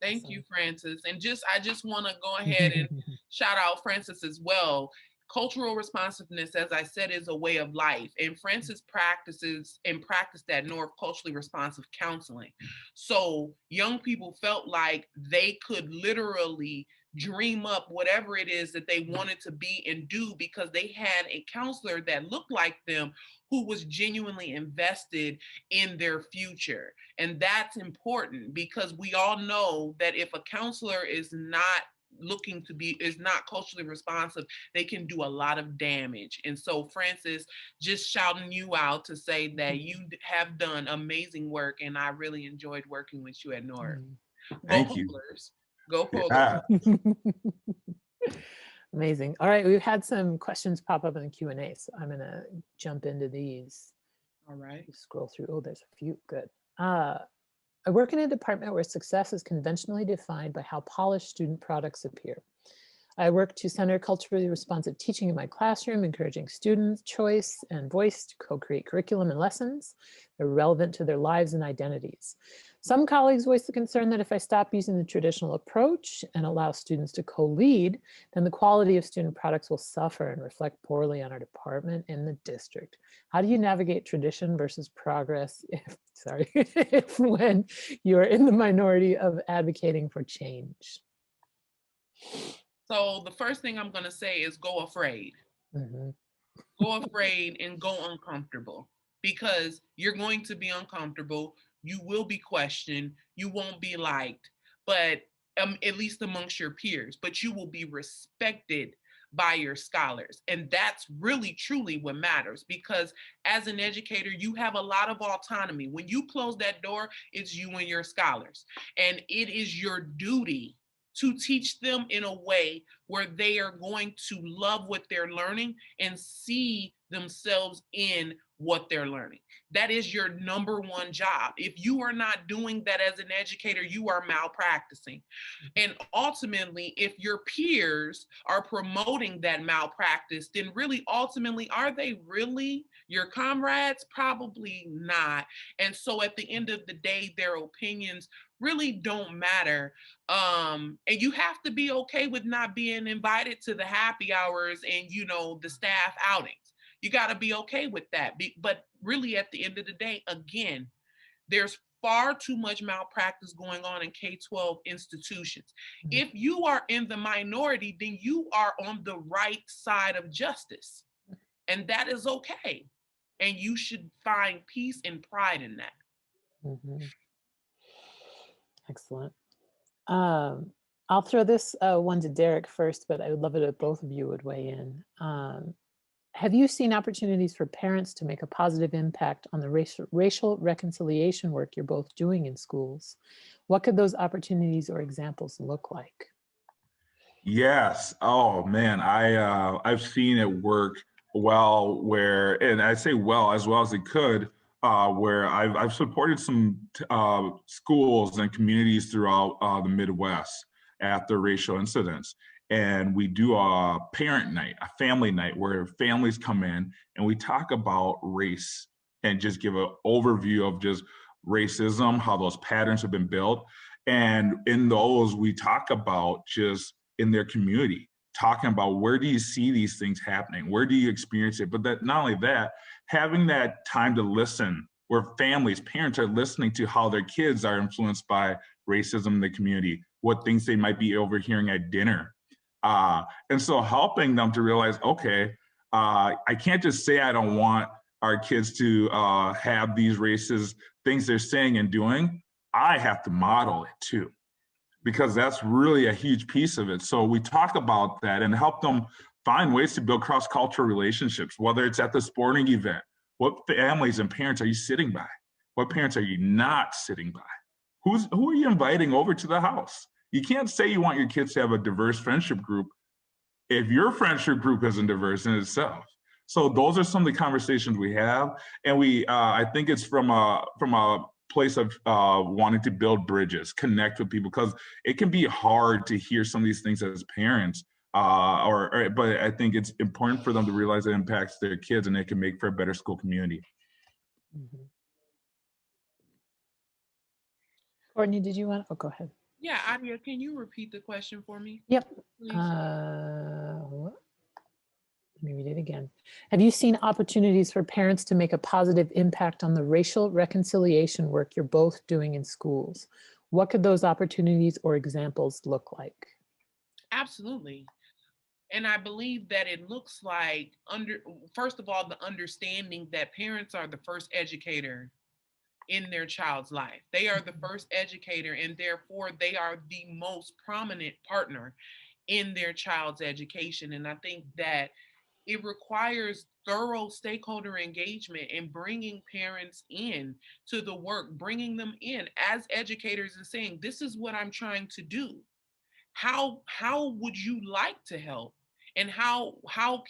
Thank you, Francis. And I just want to go ahead and shout out Francis as well. Cultural responsiveness, as I said, is a way of life. And Francis practiced at North culturally responsive counseling. So young people felt like they could literally dream up whatever it is that they wanted to be and do because they had a counselor that looked like them who was genuinely invested in their future. And that's important because we all know that if a counselor is not culturally responsive, they can do a lot of damage. And so Francis, just shouting you out to say that you have done amazing work and I really enjoyed working with you at North. Thank you. Go Polars. Amazing. All right, we've had some questions pop up in the Q&A, so I'm gonna jump into these. All right. Scroll through. Oh, there's a few. Good. I work in a department where success is conventionally defined by how polished student products appear. I work to center culturally responsive teaching in my classroom, encouraging students' choice and voice to co-create curriculum and lessons that are relevant to their lives and identities. Some colleagues voice the concern that if I stop using the traditional approach and allow students to co-lead, then the quality of student products will suffer and reflect poorly on our department and the district. How do you navigate tradition versus progress if when you're in the minority of advocating for change? So the first thing I'm going to say is go afraid. Go afraid and go uncomfortable because you're going to be uncomfortable. You will be questioned. You won't be liked, but at least amongst your peers, but you will be respected by your scholars. And that's really, truly what matters because as an educator, you have a lot of autonomy. When you close that door, it's you and your scholars. And it is your duty to teach them in a way where they are going to love what they're learning and see themselves in what they're learning. That is your number one job. If you are not doing that as an educator, you are malpracticing. And ultimately, if your peers are promoting that malpractice, then really, ultimately, are they really your comrades? Probably not. And so at the end of the day, their opinions really don't matter. And you have to be okay with not being invited to the happy hours and, the staff outings. You got to be okay with that. But really, at the end of the day, again, there's far too much malpractice going on in K-12 institutions. If you are in the minority, then you are on the right side of justice. And that is okay. And you should find peace and pride in that. Excellent. I'll throw this one to Derek first, but I would love it if both of you would weigh in. Have you seen opportunities for parents to make a positive impact on the racial reconciliation work you're both doing in schools? What could those opportunities or examples look like? Yes. Oh man, I've seen it work well and I say well as it could, where I've supported some schools and communities throughout the Midwest after racial incidents. And we do a parent night, a family night, where families come in and we talk about race and just give an overview of just racism, how those patterns have been built. And in those, we talk about just in their community, talking about where do you see these things happening? Where do you experience it? But that not only that, having that time to listen, where parents are listening to how their kids are influenced by racism in the community, what things they might be overhearing at dinner. And so helping them to realize, okay, I can't just say I don't want our kids to have these racist things they're saying and doing. I have to model it too, because that's really a huge piece of it. So we talk about that and help them find ways to build cross-cultural relationships, whether it's at the sporting event. What families and parents are you sitting by? What parents are you not sitting by? Who are you inviting over to the house? You can't say you want your kids to have a diverse friendship group if your friendship group isn't diverse in itself. So those are some of the conversations we have, and I think it's from a place of wanting to build bridges, connect with people, because it can be hard to hear some of these things as parents. But I think it's important for them to realize it impacts their kids, and it can make for a better school community. Mm-hmm. Courtney, did you want? Oh, go ahead. Yeah, Adia, can you repeat the question for me? Yep. Please. Let me read it again. Have you seen opportunities for parents to make a positive impact on the racial reconciliation work you're both doing in schools? What could those opportunities or examples look like? Absolutely. And I believe that it looks like, first of all, the understanding that parents are the first educator in their child's life. They are the first educator, and therefore they are the most prominent partner in their child's education. And I think that it requires thorough stakeholder engagement and bringing parents in to the work, bringing them in as educators and saying, this is what I'm trying to do. How would you like to help? And how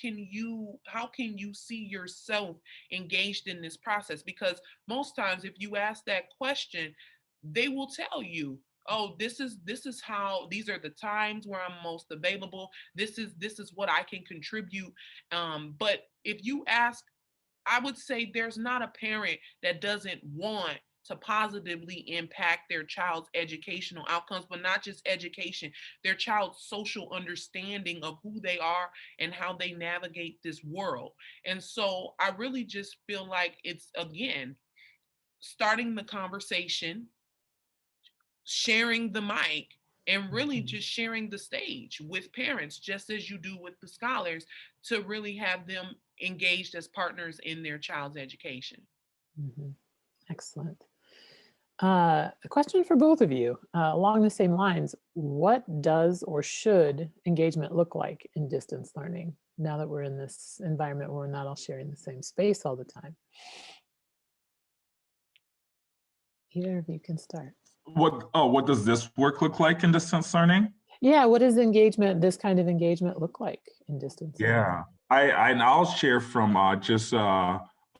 can you see yourself engaged in this process? Because most times if you ask that question, they will tell you, oh, this is how, these are the times where I'm most available. This is what I can contribute. But if you ask, I would say there's not a parent that doesn't want to positively impact their child's educational outcomes, but not just education, their child's social understanding of who they are and how they navigate this world. And so I really just feel like it's, again, starting the conversation, sharing the mic, and really just sharing the stage with parents, just as you do with the scholars, to really have them engaged as partners in their child's education. Mm-hmm. Excellent. A question for both of you along the same lines. What does or should engagement look like in distance learning now that we're in this environment where we're not all sharing the same space all the time? Either of you can start. What does this work look like in distance learning? Yeah, what does this kind of engagement look like in distance learning? Yeah, I'll share from just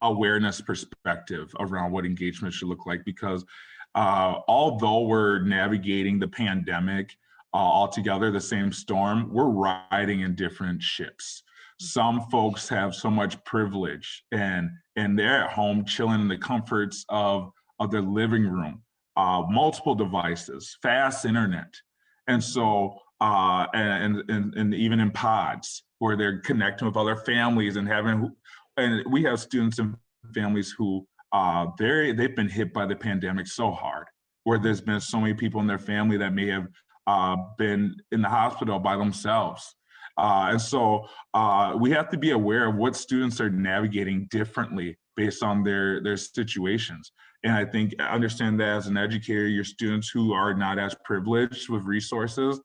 awareness perspective around what engagement should look like, because although we're navigating the pandemic all together, the same storm, we're riding in different ships. Some folks have so much privilege and they're at home chilling in the comforts of their living room, multiple devices, fast internet. And so, and even in pods where they're connecting with other families and we have students and families who they've been hit by the pandemic so hard, where there's been so many people in their family that may have been in the hospital by themselves. And so we have to be aware of what students are navigating differently based on their situations. And I think understand that as an educator, your students who are not as privileged with resources,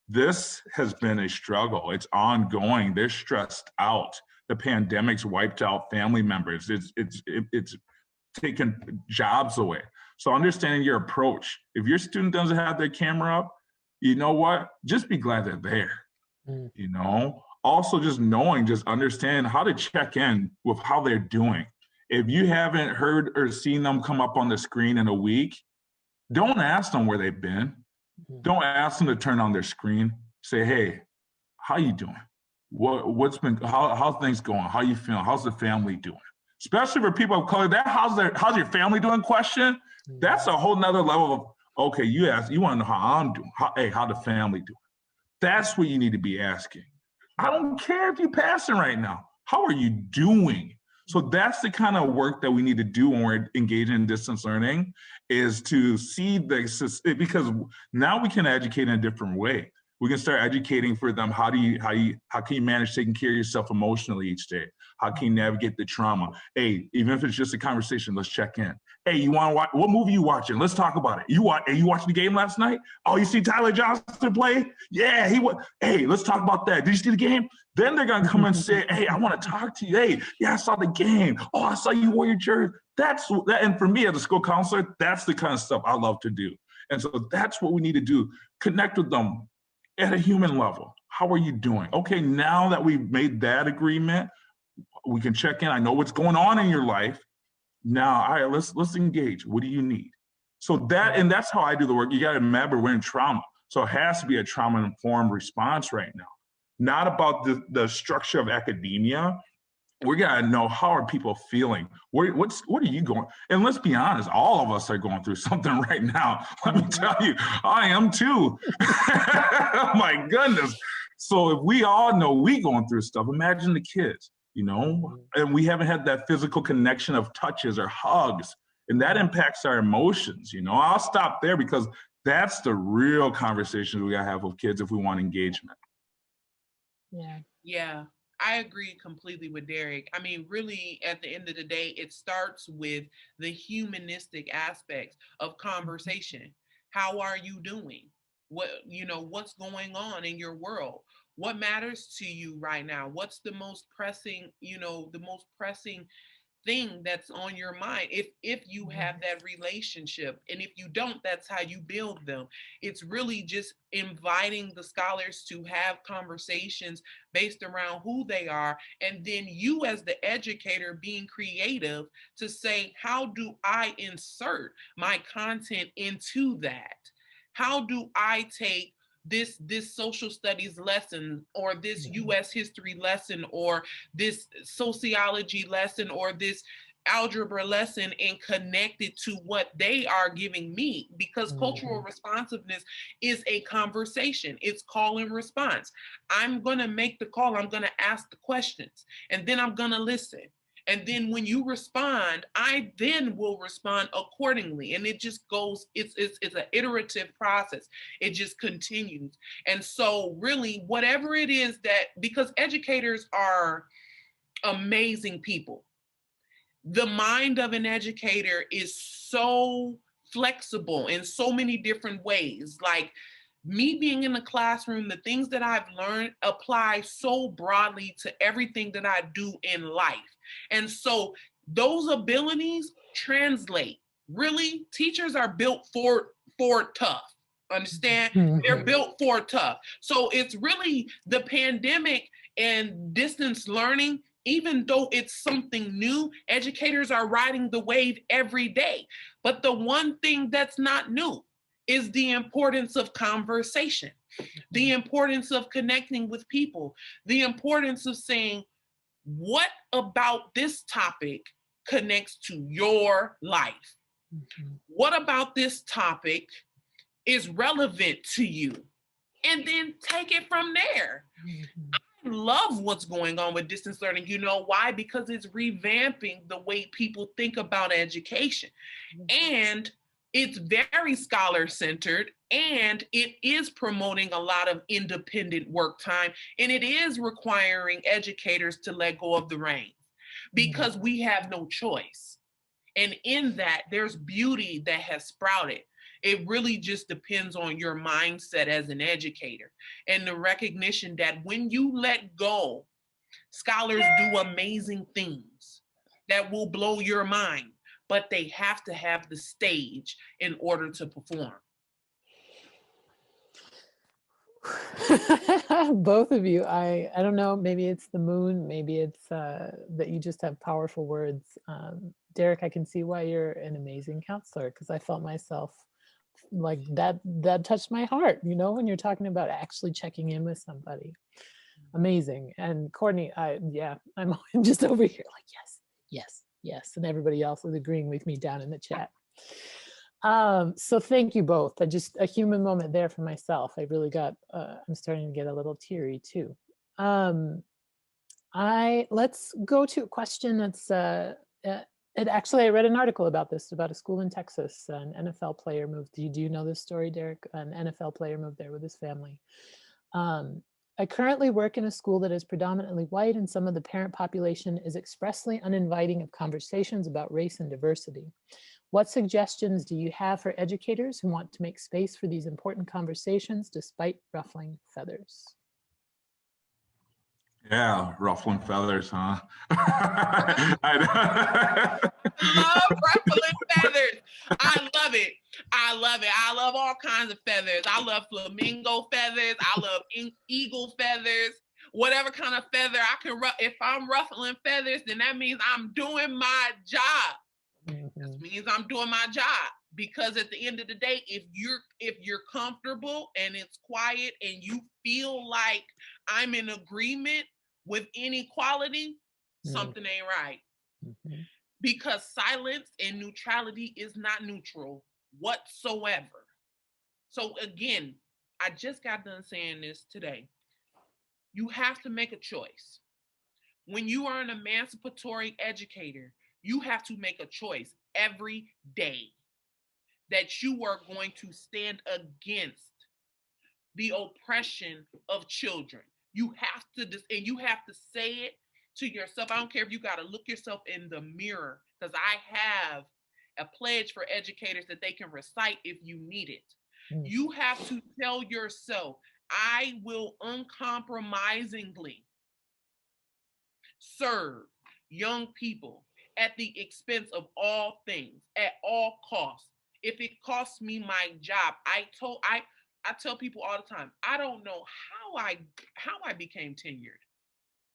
this has been a struggle. It's ongoing. They're stressed out. The pandemic's wiped out family members. It's taken jobs away. So understanding your approach. If your student doesn't have their camera up, you know what? Just be glad they're there. You know? Also just understand how to check in with how they're doing. If you haven't heard or seen them come up on the screen in a week, don't ask them where they've been. Don't ask them to turn on their screen. Say, hey, how you doing? How's things going? How you feeling? How's the family doing? Especially for people of color, that how's your family doing question, that's a whole nother level of, okay, you want to know how I'm doing. How the family doing? That's what you need to be asking. I don't care if you're passing right now. How are you doing? So that's the kind of work that we need to do when we're engaging in distance learning, is to see because now we can educate in a different way. We can start educating for them. How can you manage taking care of yourself emotionally each day? How can you navigate the trauma? Hey, even if it's just a conversation, let's check in. Hey, you want to watch, what movie you watching? Let's talk about it. You watching the game last night? Oh, you see Tyler Johnson play? Yeah, hey, let's talk about that. Did you see the game? Then they're gonna come and say, hey, I want to talk to you. Hey, yeah, I saw the game. Oh, I saw you wore your jersey. And for me as a school counselor, that's the kind of stuff I love to do. And so that's what we need to do. Connect with them at a human level. How are you doing? Okay, now that we've made that agreement, we can check in. I know what's going on in your life. Now, all right, let's engage. What do you need? So that's how I do the work. You got to remember we're in trauma. So it has to be a trauma-informed response right now. Not about the structure of academia. We gotta know, how are people feeling? What are you going? And let's be honest, all of us are going through something right now. Let me tell you, I am too. Oh my goodness. So if we all know we going through stuff, imagine the kids, and we haven't had that physical connection of touches or hugs, and that impacts our emotions. I'll stop there because that's the real conversation we gotta have with kids if we want engagement. Yeah, I agree completely with Derek. I mean, really, at the end of the day, it starts with the humanistic aspects of conversation. How are you doing? What's going on in your world? What matters to you right now? What's the most pressing, thing that's on your mind? If you have that relationship, and if you don't, that's how you build them. It's really just inviting the scholars to have conversations based around who they are, and then you as the educator being creative to say, how do I insert my content into that? How do I take this social studies lesson, or this US history lesson, or this sociology lesson, or this algebra lesson, and connect it to what they are giving me? Because cultural responsiveness is a conversation. It's call and response. I'm going to make the call. I'm going to ask the questions, and then I'm going to listen. And then when you respond, I then will respond accordingly. And it just goes, it's an iterative process. It just continues. And so really, whatever it is because educators are amazing people. The mind of an educator is so flexible in so many different ways. Like, me being in the classroom, the things that I've learned apply so broadly to everything that I do in life. And so those abilities translate. Really, teachers are built for tough. Understand? They're built for tough. So it's really the pandemic and distance learning. Even though it's something new, educators are riding the wave every day. But the one thing that's not new is the importance of conversation, the importance of connecting with people, the importance of saying, what about this topic connects to your life? What about this topic is relevant to you? And then take it from there. I love what's going on with distance learning. You know why? Because it's revamping the way people think about education. And it's very scholar-centered, and it is promoting a lot of independent work time, and it is requiring educators to let go of the reins because we have no choice. And in that, there's beauty that has sprouted. It really just depends on your mindset as an educator and the recognition that when you let go, scholars do amazing things that will blow your mind. But they have to have the stage in order to perform. Both of you, I don't know, maybe it's the moon, maybe it's that you just have powerful words. Derek, I can see why you're an amazing counselor, because I felt myself like that touched my heart, when you're talking about actually checking in with somebody. Amazing. And Courtney, I'm just over here like, yes, and everybody else is agreeing with me down in the chat. So thank you both. Just a human moment there for myself. I really got, I'm starting to get a little teary too. Let's go to a question that's, actually I read an article about this, about a school in Texas. An NFL player moved, do you know this story, Derek? An NFL player moved there with his family. I currently work in a school that is predominantly white, and some of the parent population is expressly uninviting of conversations about race and diversity. What suggestions do you have for educators who want to make space for these important conversations despite ruffling feathers? Yeah, ruffling feathers, huh? I love ruffling feathers. I love it. I love it. I love all kinds of feathers. I love flamingo feathers. I love eagle feathers. Whatever kind of feather I can if I'm ruffling feathers, then that means I'm doing my job. That means I'm doing my job. Because at the end of the day, if you're comfortable and it's quiet and you feel like I'm in agreement with inequality, something ain't right. Because silence and neutrality is not neutral whatsoever. So again, I just got done saying this today. You have to make a choice. When you are an emancipatory educator, you have to make a choice every day that you are going to stand against the oppression of children. You have to, and you have to say it to yourself. I don't care if you got to look yourself in the mirror, because I have a pledge for educators that they can recite if you need it. You have to tell yourself, I will uncompromisingly serve young people at the expense of all things, at all costs. If it costs me my job, I tell people all the time, I don't know how I became tenured.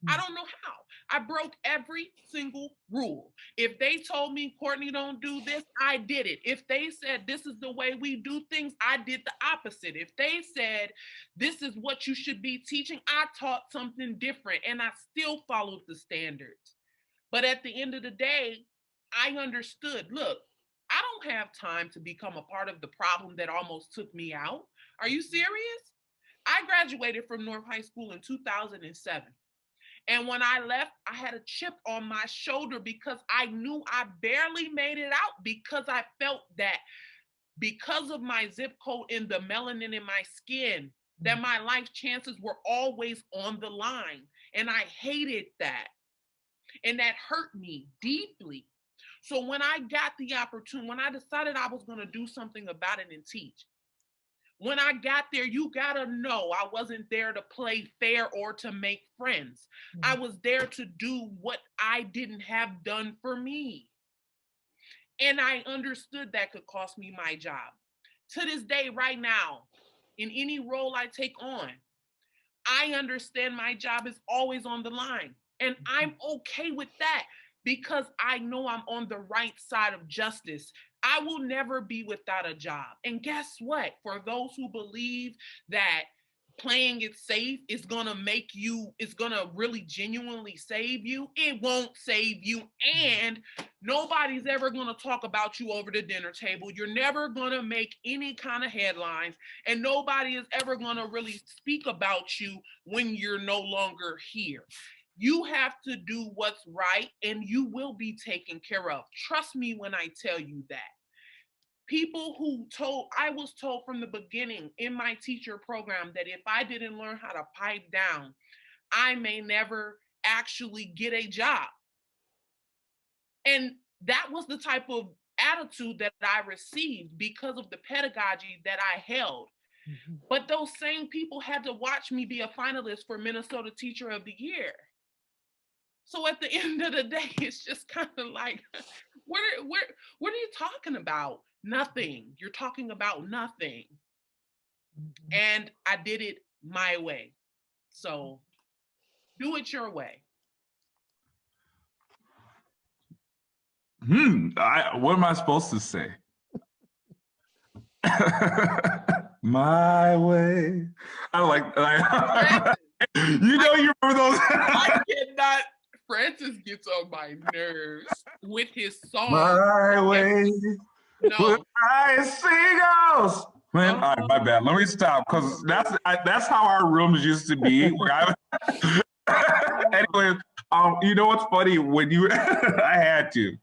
I don't know how. I broke every single rule. If they told me, Courtney, don't do this, I did it. If they said, this is the way we do things, I did the opposite. If they said, this is what you should be teaching, I taught something different, and I still followed the standards. But at the end of the day, I understood, look, I don't have time to become a part of the problem that almost took me out. Are you serious? I graduated from North High School in 2007. And when I left, I had a chip on my shoulder because I knew I barely made it out, because I felt that because of my zip code and the melanin in my skin, that my life chances were always on the line. And I hated that. And that hurt me deeply. So when I got the opportunity, when I decided I was going to do something about it and teach, when I got there, you gotta know I wasn't there to play fair or to make friends. I was there to do what I didn't have done for me. And I understood that could cost me my job. To this day, right now, in any role I take on, I understand my job is always on the line. And I'm okay with that, because I know I'm on the right side of justice. I will never be without a job. And guess what? For those who believe that playing it safe is gonna make you, is gonna really genuinely save you, it won't save you. And nobody's ever gonna talk about you over the dinner table. You're never gonna make any kind of headlines, and nobody is ever gonna really speak about you when you're no longer here. You have to do what's right, and you will be taken care of. Trust me when I tell you that. I was told from the beginning in my teacher program that if I didn't learn how to pipe down, I may never actually get a job. And that was the type of attitude that I received because of the pedagogy that I held. But those same people had to watch me be a finalist for Minnesota Teacher of the Year. So at the end of the day, it's just kind of like, what are you talking about? Nothing. You're talking about nothing. And I did it my way. So do it your way. What am I supposed to say? My way. You know, you remember those? I cannot. Francis gets on my nerves with his song. My way. No. I seagulls. Man, all right, my bad. Let me stop, because that's how our rooms used to be. Anyway, you know what's funny? When you, I had to.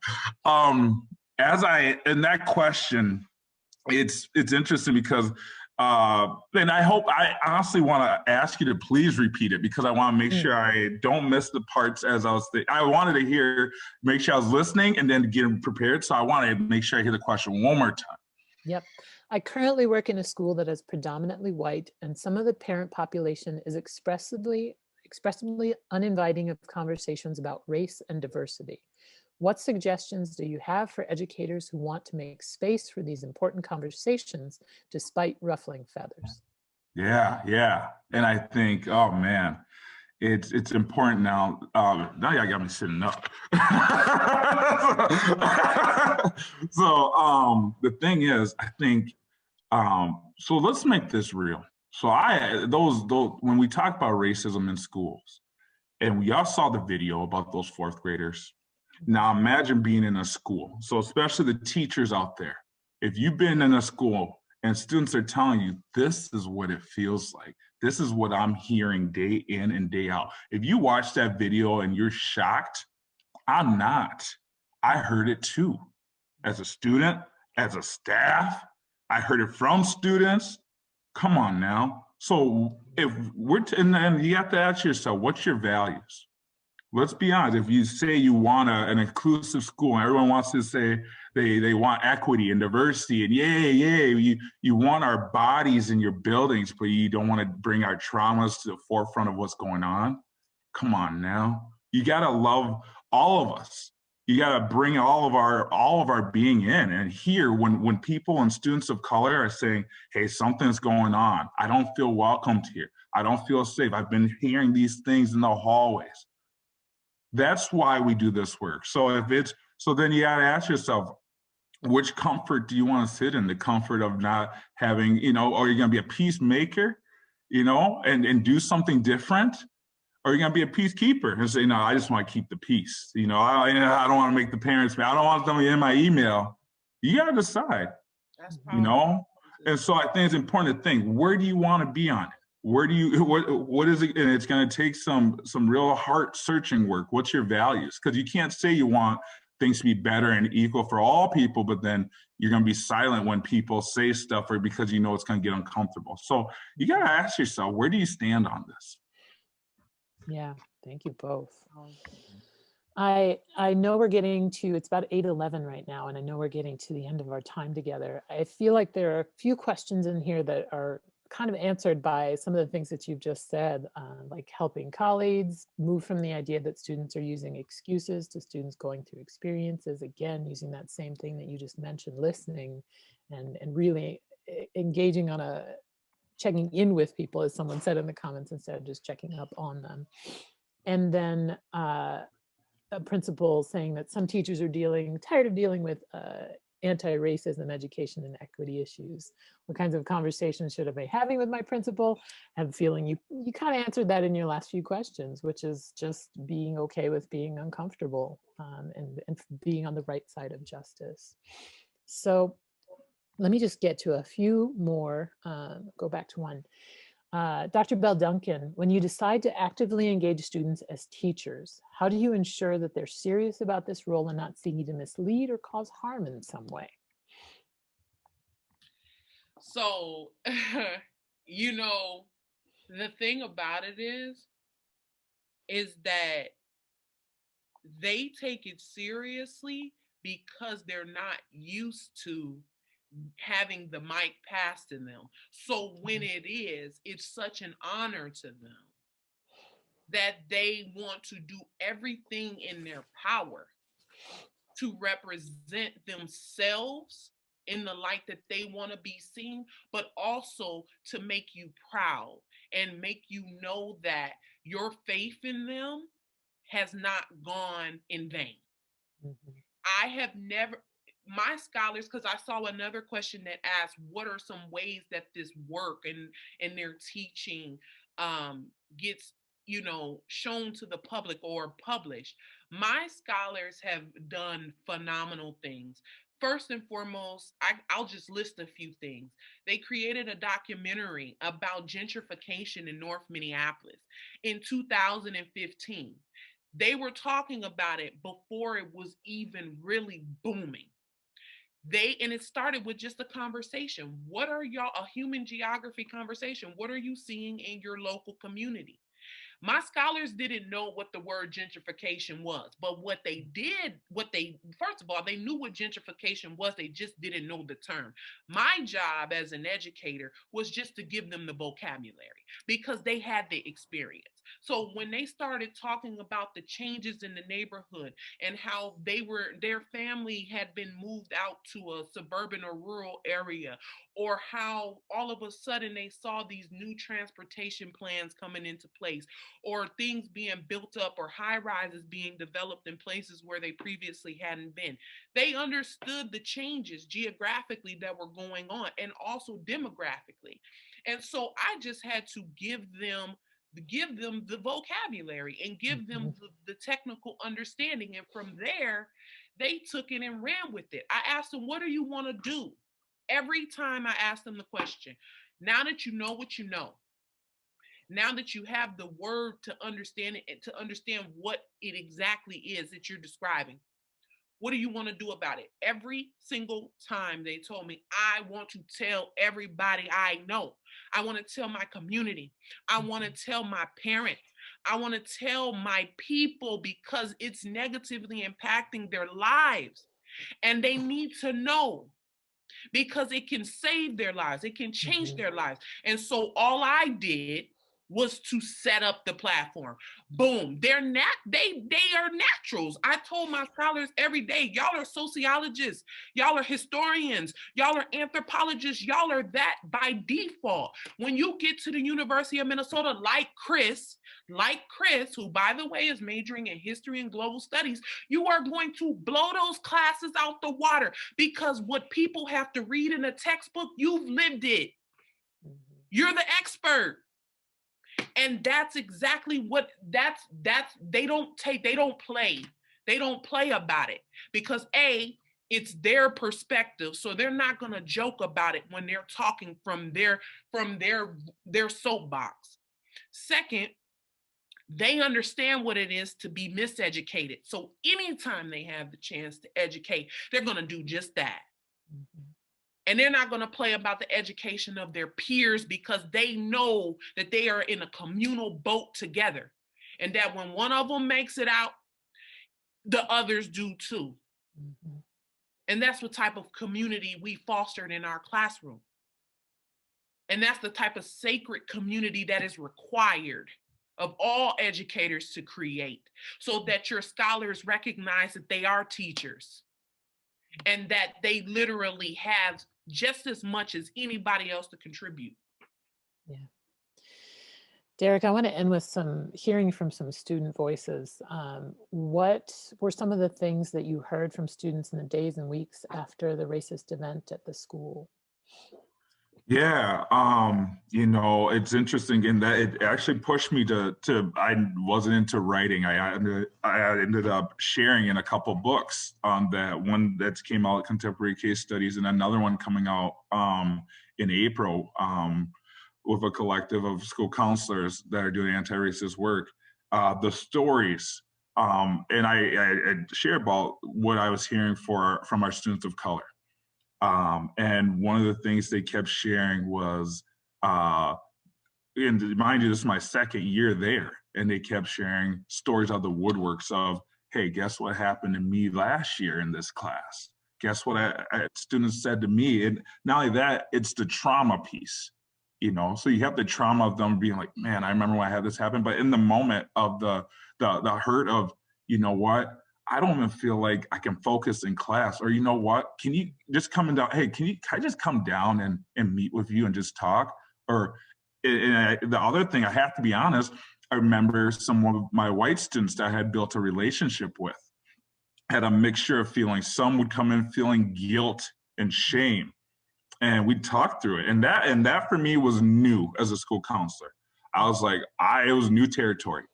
In that question, it's interesting because. And I honestly want to ask you to please repeat it, because I want to make sure I don't miss the parts as I was I wanted to make sure I was listening and then getting prepared. So I want to make sure I hear the question one more time. Yep. I currently work in a school that is predominantly white, and some of the parent population is expressively expressively uninviting of conversations about race and diversity. What suggestions do you have for educators who want to make space for these important conversations despite ruffling feathers? Yeah. And I think, oh man, it's important now. Now y'all got me sitting up. So the thing is, I think, so let's make this real. So those when we talk about racism in schools, and we all saw the video about those fourth graders. Now imagine being in a school. So especially the teachers out there, if you've been in a school and students are telling you, this is what it feels like. This is what I'm hearing day in and day out. If you watch that video and you're shocked, I'm not. I heard it too. As a student, as a staff, I heard it from students. Come on now. So if and then you have to ask yourself, what's your values? Let's be honest, if you say you want an inclusive school, and everyone wants to say they want equity and diversity, and yay, you want our bodies in your buildings, but you don't want to bring our traumas to the forefront of what's going on. Come on now. You gotta love all of us. You gotta bring all of our being in. And here, when people and students of color are saying, hey, something's going on, I don't feel welcomed here, I don't feel safe, I've been hearing these things in the hallways. That's why we do this work. So then you got to ask yourself, which comfort do you want to sit in? The comfort of not having, or you're going to be a peacemaker, and do something different? Or you're going to be a peacekeeper and say, no, I just want to keep the peace. I don't want to make the parents mad. I don't want them in my email. You got to decide, And so I think it's important to think, where do you want to be on it? Where do you, what is it? And it's going to take some real heart searching work. What's your values? Because you can't say you want things to be better and equal for all people, but then you're going to be silent when people say stuff or because it's going to get uncomfortable. So you got to ask yourself, where do you stand on this? Yeah, thank you both. I know we're getting to, it's about 8:11 right now, and I know we're getting to the end of our time together. I feel like there are a few questions in here that are kind of answered by some of the things that you've just said, like helping colleagues move from the idea that students are using excuses to students going through experiences, again, using that same thing that you just mentioned, listening and really engaging on checking in with people, as someone said in the comments, instead of just checking up on them. And then a principal saying that some teachers are tired of dealing with anti-racism, education, and equity issues. What kinds of conversations should I be having with my principal? I have a feeling you kind of answered that in your last few questions, which is just being okay with being uncomfortable and being on the right side of justice. So let me just get to a few more, go back to one. Dr. Bell-Duncan, when you decide to actively engage students as teachers, how do you ensure that they're serious about this role and not seeking to mislead or cause harm in some way? So, the thing about it is that they take it seriously because they're not used to having the mic passed to them. So when it's such an honor to them that they want to do everything in their power to represent themselves in the light that they want to be seen, but also to make you proud and make you know that your faith in them has not gone in vain. I have never, my scholars, because I saw another question that asked, what are some ways that this work and their teaching gets, shown to the public or published? My scholars have done phenomenal things. First and foremost, I'll just list a few things. They created a documentary about gentrification in North Minneapolis in 2015. They were talking about it before it was even really booming. And it started with just a conversation. What are y'all, a human geography conversation? What are you seeing in your local community? My scholars didn't know what the word gentrification was, but first of all, they knew what gentrification was, they just didn't know the term. My job as an educator was just to give them the vocabulary because they had the experience. So when they started talking about the changes in the neighborhood and how their family had been moved out to a suburban or rural area, or how all of a sudden they saw these new transportation plans coming into place, or things being built up, or high rises being developed in places where they previously hadn't been, they understood the changes geographically that were going on and also demographically. And so I just had to give them the vocabulary and give them the technical understanding. And from there, they took it and ran with it. I asked them, what do you want to do? Every time I asked them the question, now that you know what you know, now that you have the word to understand it and to understand what it exactly is that you're describing, what do you want to do about it? Every single time they told me, I want to tell everybody I know. I want to tell my community. I want to tell my parents. I want to tell my people because it's negatively impacting their lives. And they need to know because it can save their lives. It can change their lives. And so all I did was to set up the platform. Boom. They are naturals. I told my scholars every day, y'all are sociologists, y'all are historians, y'all are anthropologists, y'all are that by default. When you get to the University of Minnesota, like Chris, who by the way is majoring in history and global studies, you are going to blow those classes out the water because what people have to read in a textbook, you've lived it. You're the expert. And that's exactly what they don't play about it because it's their perspective. So they're not going to joke about it when they're talking from their soapbox. Second, they understand what it is to be miseducated. So anytime they have the chance to educate, they're going to do just that. And they're not going to play about the education of their peers because they know that they are in a communal boat together. And that when one of them makes it out, the others do too. And that's what type of community we fostered in our classroom. And that's the type of sacred community that is required of all educators to create so that your scholars recognize that they are teachers and that they literally have just as much as anybody else to contribute. Yeah. Derek, I want to end with hearing from some student voices. What were some of the things that you heard from students in the days and weeks after the racist event at the school? Yeah, it's interesting in that it actually pushed me to I wasn't into writing. I ended up sharing in a couple books on that one that came out, Contemporary Case Studies, and another one coming out in April with a collective of school counselors that are doing anti-racist work. The stories, and I share about what I was hearing from our students of color. And one of the things they kept sharing was, and mind you, this is my second year there, and they kept sharing stories of the woodworks of, hey, guess what happened to me last year in this class? Guess what students said to me? And not only that, it's the trauma piece, So you have the trauma of them being like, man, I remember when I had this happen. But in the moment of the hurt of, you know what? I don't even feel like I can focus in class, or you know what? Can you just come down? Hey, can I just come down and meet with you and just talk? Or the other thing, I have to be honest, I remember some of my white students that I had built a relationship with had a mixture of feelings. Some would come in feeling guilt and shame, and we'd talk through it. And that for me was new as a school counselor. I was like, it was new territory,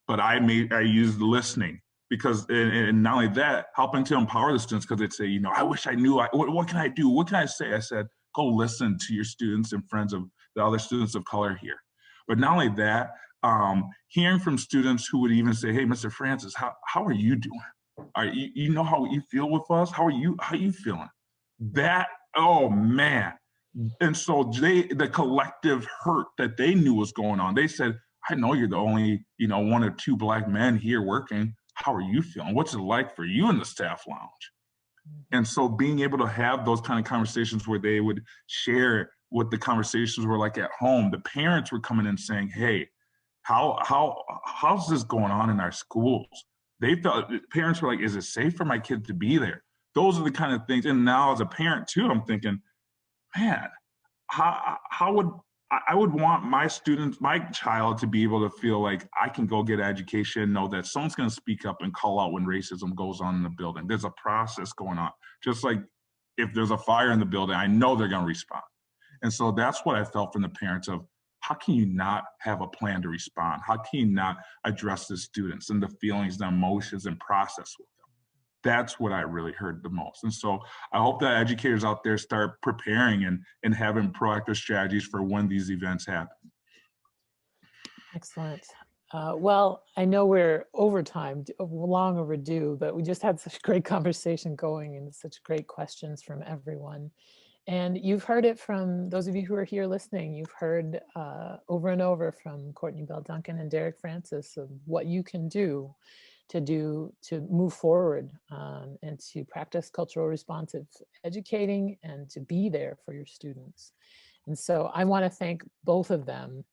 but I used listening. Because, and not only that, helping to empower the students, because they'd say, I wish I knew, what can I do? What can I say? I said, go listen to your students and friends of the other students of color here. But not only that, hearing from students who would even say, hey, Mr. Francis, how are you doing? You know how you feel with us? How are you feeling? That, oh man. And so the collective hurt that they knew was going on, they said, I know you're the only, one or two Black men here working. How are you feeling? What's it like for you in the staff lounge? And so being able to have those kind of conversations where they would share what the conversations were like at home, the parents were coming in saying, hey, how's this going on in our schools? They felt, parents were like, is it safe for my kid to be there? Those are the kind of things. And now as a parent too, I'm thinking, man, how would I would want my students, my child, to be able to feel like I can go get education, know that someone's going to speak up and call out when racism goes on in the building. There's a process going on. Just like if there's a fire in the building, I know they're going to respond. And so that's what I felt from the parents of, how can you not have a plan to respond? How can you not address the students and the feelings, the emotions, and process with them? That's what I really heard the most. And so I hope that educators out there start preparing and having proactive strategies for when these events happen. Excellent. Well, I know we're over time, long overdue, but we just had such a great conversation going and such great questions from everyone. And you've heard it from those of you who are here listening. You've heard over and over from Courtney Bell-Duncan and Derek Francis of what you can do to move forward and to practice cultural responsive educating and to be there for your students. And so I want to thank both of them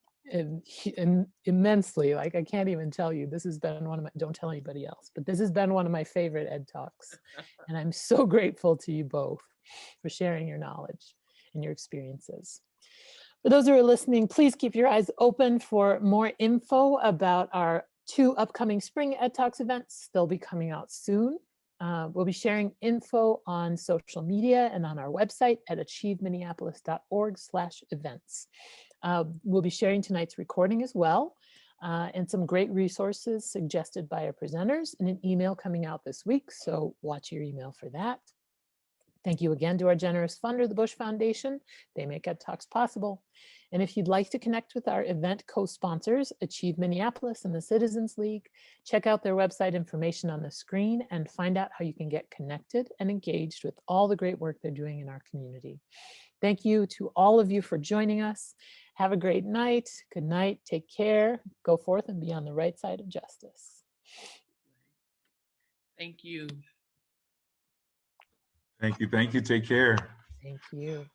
immensely. Like, I can't even tell you, this has been one of my, don't tell anybody else, but this has been one of my favorite Ed Talks. And I'm so grateful to you both for sharing your knowledge and your experiences. For those who are listening, please keep your eyes open for more info about our 2 upcoming spring Ed Talks events. They'll be coming out soon. We'll be sharing info on social media and on our website at achieveminneapolis.org/events. We'll be sharing tonight's recording as well, and some great resources suggested by our presenters in an email coming out this week, so watch your email for that. Thank you again to our generous funder, the Bush Foundation. They make Ed Talks possible. And if you'd like to connect with our event co-sponsors, Achieve Minneapolis and the Citizens League, check out their website information on the screen and find out how you can get connected and engaged with all the great work they're doing in our community. Thank you to all of you for joining us. Have a great night. Good night. Take care. Go forth and be on the right side of justice. Thank you. Thank you. Thank you. Take care. Thank you.